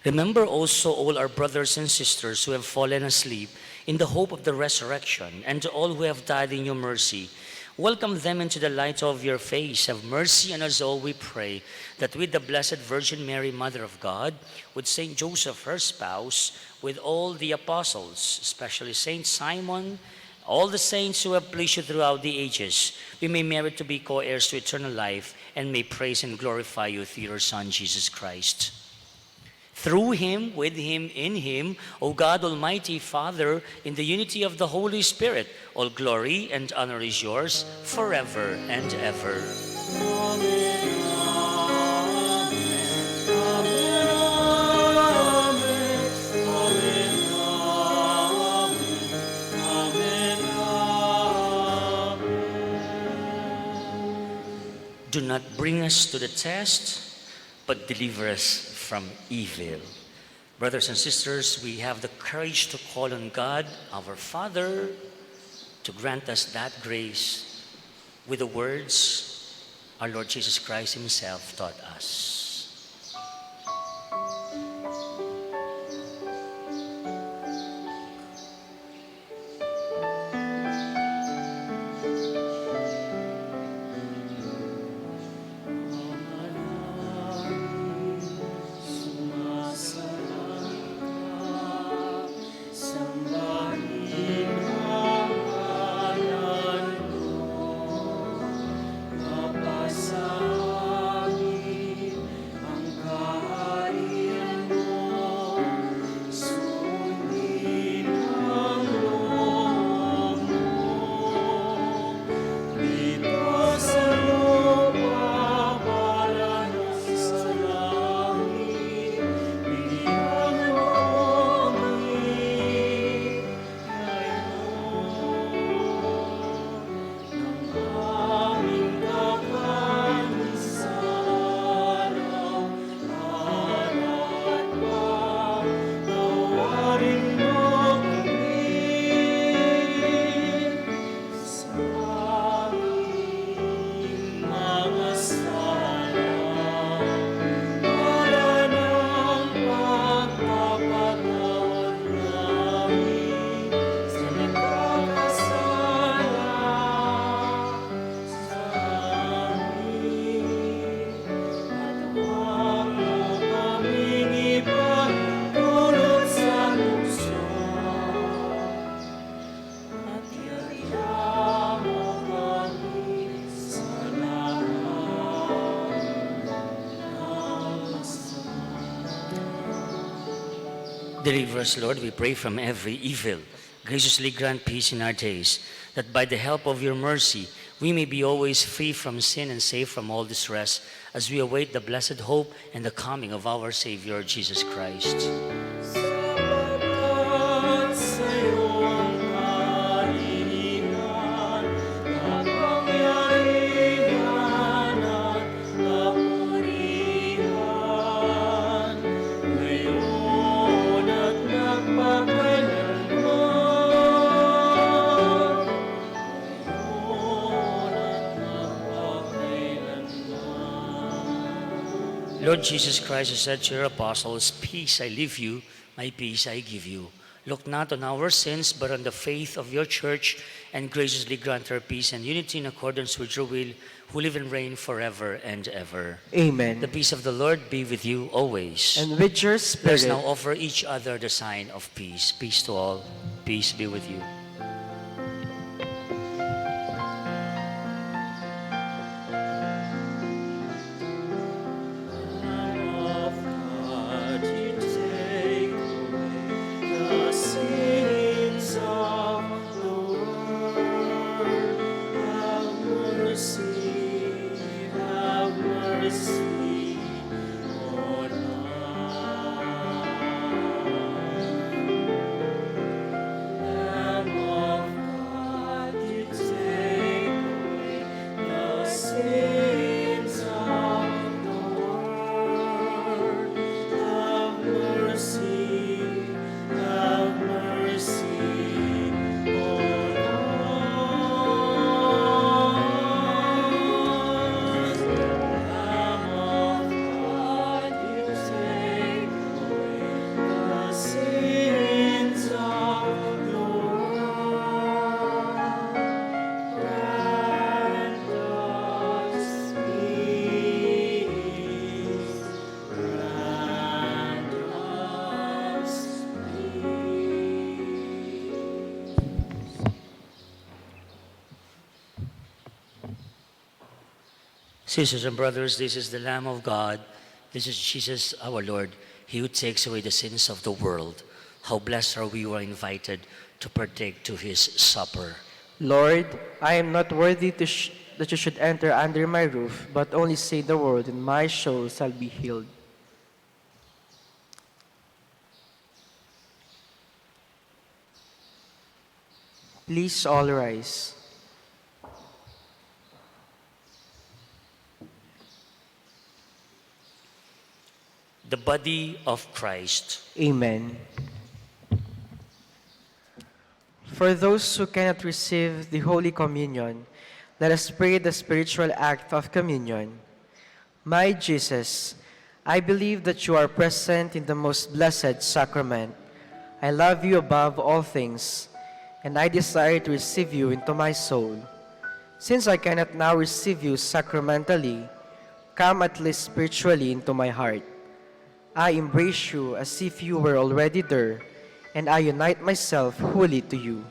Remember also all our brothers and sisters who have fallen asleep in the hope of the resurrection, and to all who have died in your mercy. Welcome them into the light of your face. Have mercy on us all, we pray, that with the Blessed Virgin Mary, Mother of God, with Saint Joseph, her spouse, with all the apostles, especially Saint Simon, all the saints who have pleased you throughout the ages, we may merit to be co-heirs to eternal life and may praise and glorify you through your Son, Jesus Christ. Through him, with him, in him, O God, Almighty Father, in the unity of the Holy Spirit, all glory and honor is yours forever and ever. Do not bring us to the test, but deliver us from evil. Brothers and sisters, we have the courage to call on God, our Father, to grant us that grace with the words our Lord Jesus Christ himself taught us. Deliver us, Lord, we pray, from every evil. Graciously grant peace in our days, that by the help of your mercy, we may be always free from sin and safe from all distress, as we await the blessed hope and the coming of our Savior, Jesus Christ. Sabagat sa'yo ang kahilingan, kapangyarihan at kapurihan, ngayon at magpakailanman. Lord Jesus Christ, you said to your apostles, "Peace I leave you, my peace I give you." Look not on our sins, but on the faith of your church, and graciously grant her peace and unity in accordance with your will, who live and reign forever and ever. Amen. The peace of the Lord be with you always. And with your Let us spirit. now offer each other the sign of peace. Peace to all. Peace be with you. Of God, you take away the sins of the world. Have mercy on us. Lamb Sisters and brothers, this is the Lamb of God. This is Jesus our Lord, He who takes away the sins of the world. How blessed are we who are invited to partake to His supper. Lord, I am not worthy that you should enter under my roof, but only say the word, and my soul shall be healed. Please all rise. The body of Christ. Amen. For those who cannot receive the Holy Communion, let us pray the spiritual act of communion. My Jesus, I believe that you are present in the most blessed sacrament. I love you above all things, and I desire to receive you into my soul. Since I cannot now receive you sacramentally, come at least spiritually into my heart. I embrace you as if you were already there, and I unite myself wholly to you.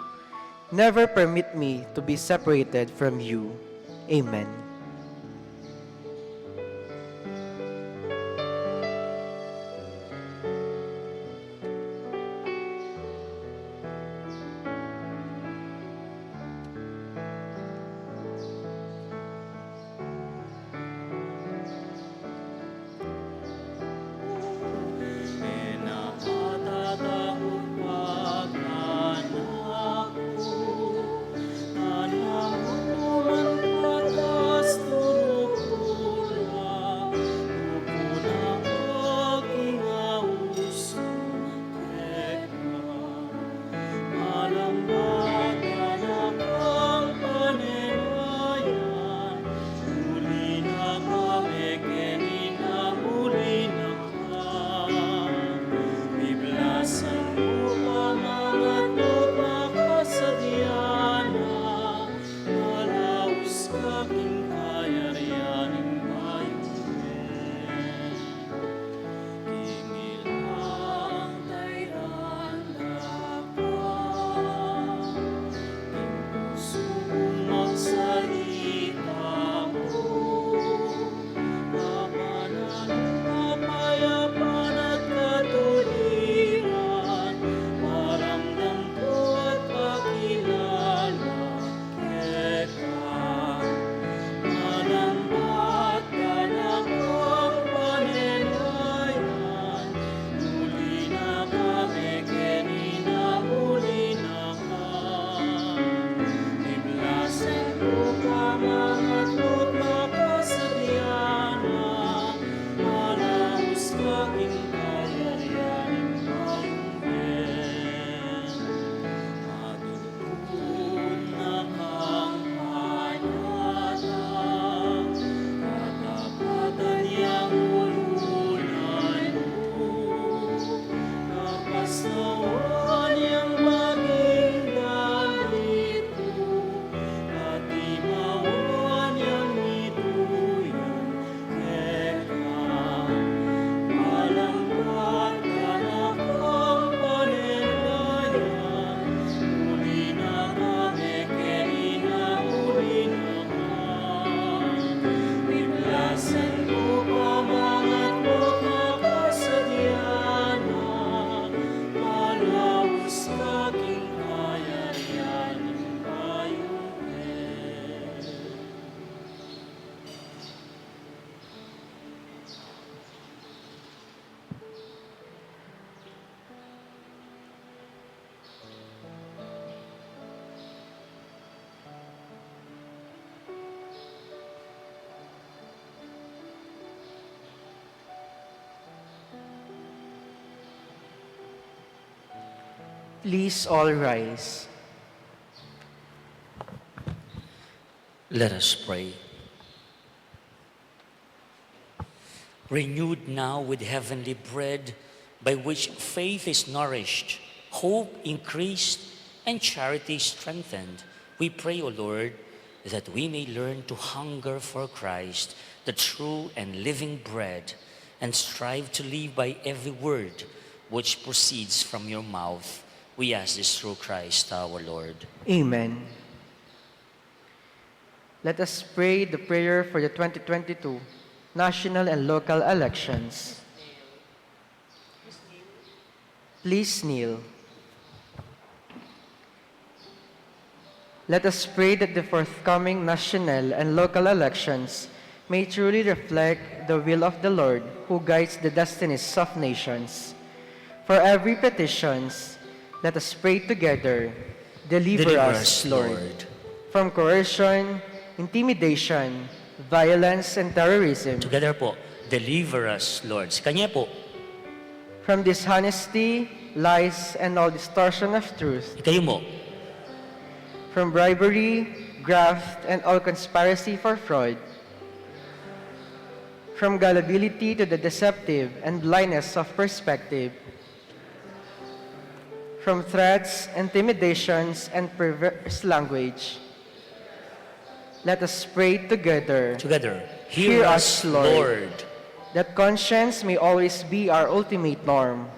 Never permit me to be separated from you. Amen. Please all rise. Let us pray. Renewed now with heavenly bread, by which faith is nourished, hope increased, and charity strengthened, we pray, O Lord, that we may learn to hunger for Christ, the true and living bread, and strive to live by every word which proceeds from your mouth. We ask this through Christ our Lord. Amen. Let us pray the prayer for the 2022 national and local elections. Please kneel. Let us pray that the forthcoming national and local elections may truly reflect the will of the Lord who guides the destinies of nations. For every petitions, let us pray together. Deliver us, Lord, from coercion, intimidation, violence, and terrorism. Together po, deliver us, Lord. Sa Kanya po, From dishonesty, lies, and all distortion of truth. kayo mo, From bribery, graft, and all conspiracy for fraud. From gullibility to the deceptive and blindness of perspective. From threats, intimidations, and perverse language. Let us pray together. together. Hear us, Lord. That conscience may always be our ultimate norm.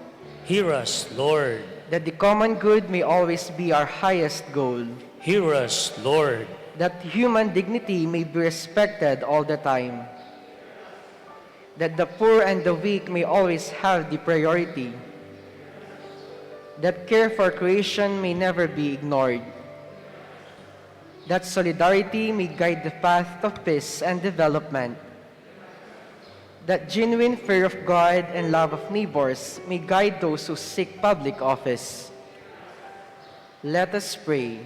Hear us, Lord. That the common good may always be our highest goal. Hear us, Lord. That human dignity may be respected all the time. That the poor and the weak may always have the priority. That care for creation may never be ignored. That solidarity may guide the path of peace and development. That genuine fear of God and love of neighbors may guide those who seek public office. Let us pray.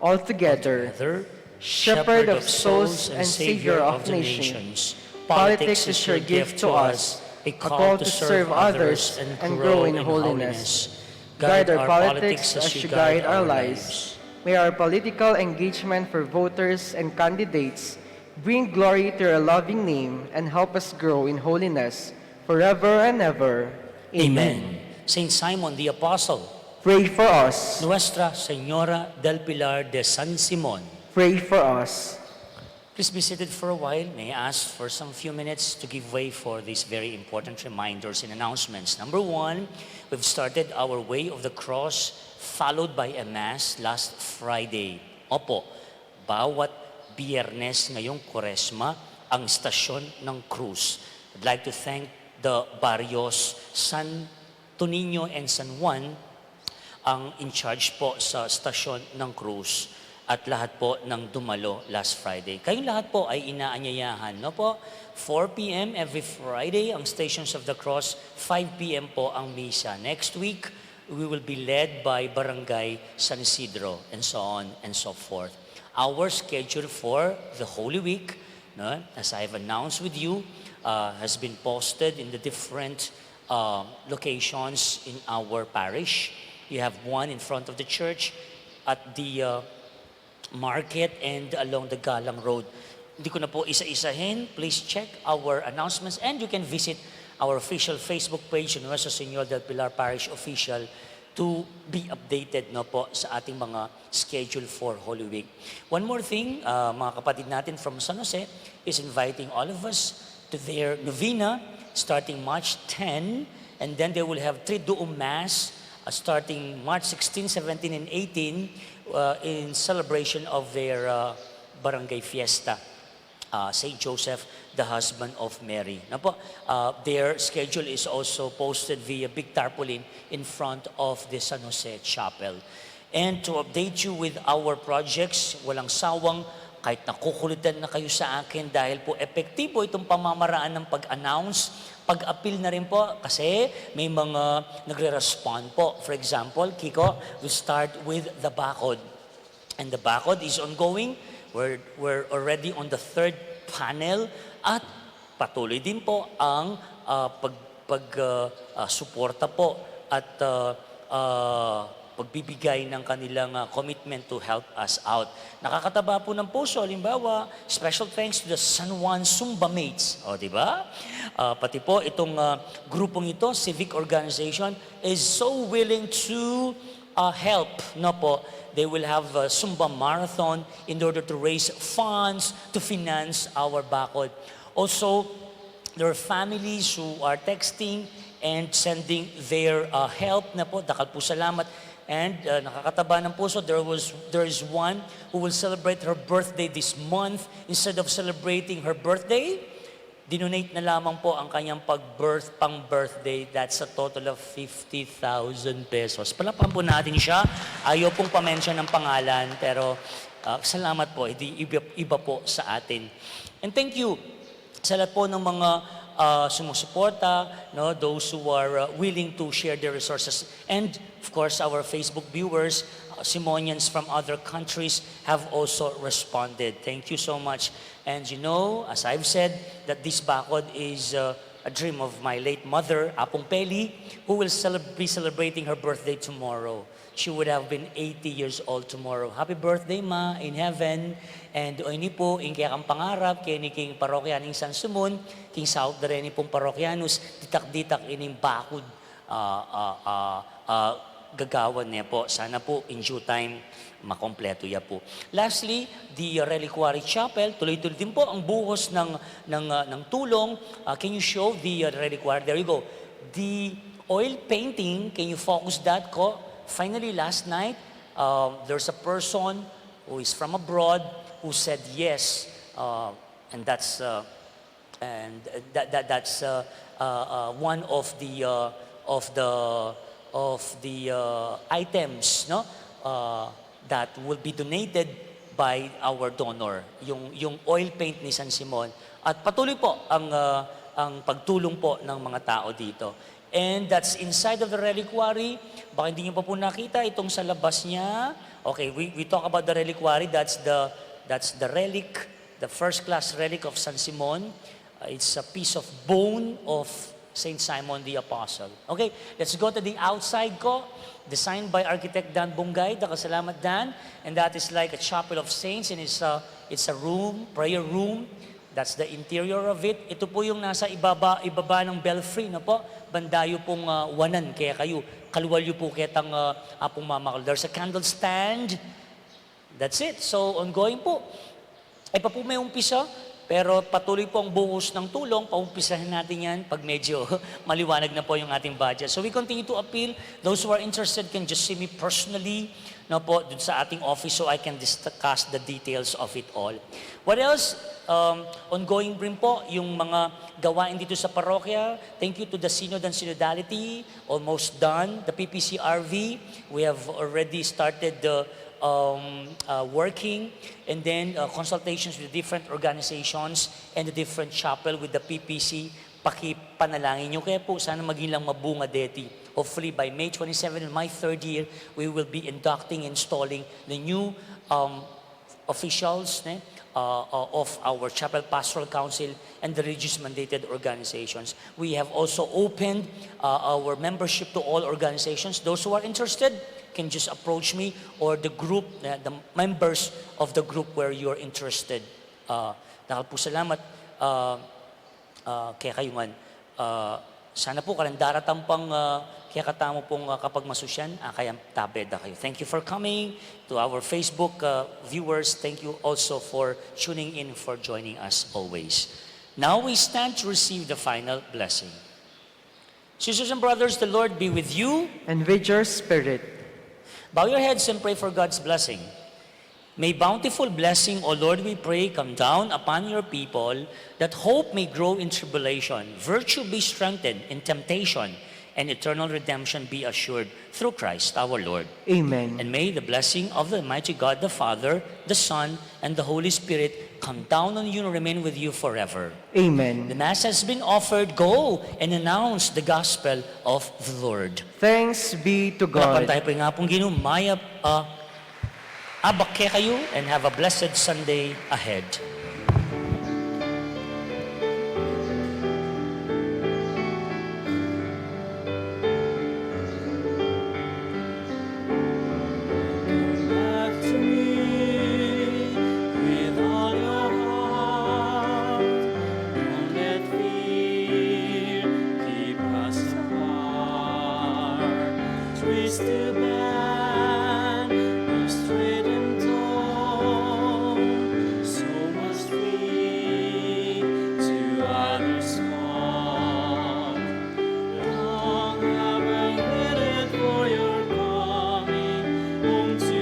All together, Together, Shepherd of souls and Savior of nations, politics is your gift to us, a call to serve others and grow in holiness. Guide our politics as you guide our lives. May our political engagement for voters and candidates bring glory to your loving name and help us grow in holiness forever and ever. Amen. Saint Simon the Apostle, Pray for us. Nuestra Señora del Pilar de San Simon, Pray for us. please be seated for a while. May I ask for some few minutes to give way for these very important reminders and announcements. Number one, we've started our Way of the Cross, followed by a Mass last Friday. Opo, bawat Biyernes ngayong Kwaresma ang Stasyon ng Cruz. I'd like to thank the barrios Santo Niño and San Juan ang in charge po sa Stasyon ng Cruz at lahat po ng dumalo last Friday. Kayong lahat po ay inaanyayahan, no po? 4 p.m. every Friday ang Stations of the Cross, 5 p.m. po ang misa. Next week, we will be led by Barangay San Isidro and so on and so forth. Our schedule for the Holy Week, no, as I have announced with you, has been posted in the different locations in our parish. You have one in front of the church, at the market, and along the Galang Road. Hindi ko na po isa-isahin. Please check our announcements and you can visit our official Facebook page, Nuestra Señora del Pilar Parish Official, to be updated no po sa ating mga schedule for Holy Week. One more thing, mga kapatid natin from San Jose is inviting all of us to their novena starting March 10, and then they will have Triduum Mass starting March 16, 17, and 18 in celebration of their barangay fiesta. Saint Joseph, the husband of Mary. Na po, their schedule is also posted via big tarpaulin in front of the San Jose Chapel. And to update you with our projects, walang sawang, kahit nakukulitan na kayo sa akin dahil po epektibo itong pamamaraan ng pag-announce, pag-appeal na rin po kasi may mga nagre-respond po. For example, Kiko, we start with the BACOD. And the BACOD is ongoing. We're already on the third panel at patuloy din po ang suporta po at pagbibigay ng kanilang commitment to help us out. Nakakataba po ng puso, halimbawa, special thanks to the San Juan Zumba Mates. O, di ba? Pati po itong grupong ito, civic organization, is so willing to help, no po. They will have a Zumba marathon in order to raise funds to finance our BACOD. Also, there are families who are texting and sending their help na po. Dakal po salamat. And nakakataba ng puso, there is one who will celebrate her birthday this month. Instead of celebrating her birthday, dinonate na lamang po ang kanyang pang-birthday. That's a total of 50,000 pesos. Palapan po natin siya. Ayaw pong pamensyon ng pangalan, pero salamat po. Iba po sa atin. And thank you sa lahat po ng mga sumusuporta, no, those who are willing to share their resources. And of course, our Facebook viewers, Simonians from other countries have also responded. Thank you so much. And you know, as I've said, that this bakod is a dream of my late mother, Apong Peli, who will be celebrating her birthday tomorrow. She would have been 80 years old tomorrow. Happy birthday, Ma, in heaven. And ini po, in kaya kang pangarap, kaya ni king parokyaning San Simon, king Sauk Dareni pong parokyanus, ditak-ditak ining bakod gagawan niya po. Sana po, in due time, makompleto ya po. Lastly, the Reliquary Chapel, tuloy-tuloy din po ang buhos ng tulong. Can you show the reliquary? There you go. The oil painting, can you focus that ko? Finally, last night, there's a person who is from abroad who said yes, and that's one of the items, no, that will be donated by our donor, yung oil paint ni San Simon. At patuloy po ang pagtulong po ng mga tao dito. And that's inside of the reliquary. Baka hindi niyo pa po nakita itong sa labas niya. Okay, we talk about the reliquary. That's the relic, the first class relic of San Simon. It's a piece of bone of Saint Simon the Apostle. Okay, let's go to the outside ko. Designed by architect Dan Bungay. Salamat Dan. And that is like a chapel of saints, and it's a room, prayer room. That's the interior of it. Ito po yung nasa ibaba ng belfry na po. Bandayo pong wanan. Kaya kayo, kaluwalyo po ketang apong mamakal. There's a candle stand. That's it. So, ongoing po. Ay pa po may umpisa. Pero patuloy po ang buhos ng tulong. Paumpisahin natin yan pag medyo maliwanag na po yung ating budget. So we continue to appeal. Those who are interested can just see me personally, no po, dun sa ating office, so I can discuss the details of it all. What else? Ongoing rin po yung mga gawain dito sa parokya. Thank you to the Synod and Synodality. Almost done. The PPCRV, we have already started the working, and then consultations with different organizations and the different chapel with the PPC. Pakipanalangin nyo. Kaya po, sana maging lang mabunga deti. Hopefully by May 27, in my third year, we will be inducting, installing the new officials of our Chapel Pastoral Council and the religious mandated organizations. We have also opened our membership to all organizations. Those who are interested can just approach me or the group, the members of the group where you're interested. Dahil po salamat kaya kayo man. Sana po kalendaratan pang kaya katamo pong kapag masusyan, kaya tabed na kayo. Thank you for coming to our Facebook viewers. Thank you also for tuning in, for joining us always. Now we stand to receive the final blessing. Sisters and brothers, the Lord be with you. And with your spirit. Bow your heads and pray for God's blessing. May bountiful blessing, O Lord, we pray, come down upon your people, that hope may grow in tribulation, virtue be strengthened in temptation, and eternal redemption be assured through Christ our Lord. Amen. And may the blessing of the Almighty God, the Father, the Son, and the Holy Spirit come down on you and remain with you forever. Amen. The Mass has been offered. Go and announce the gospel of the Lord. Thanks be to God. Tayo po nga pong ginumaya, abake kayo, and have a blessed Sunday ahead. Back to me with all your heart. Don't let fear keep us apart. Twist the band of straight and tall. So much home to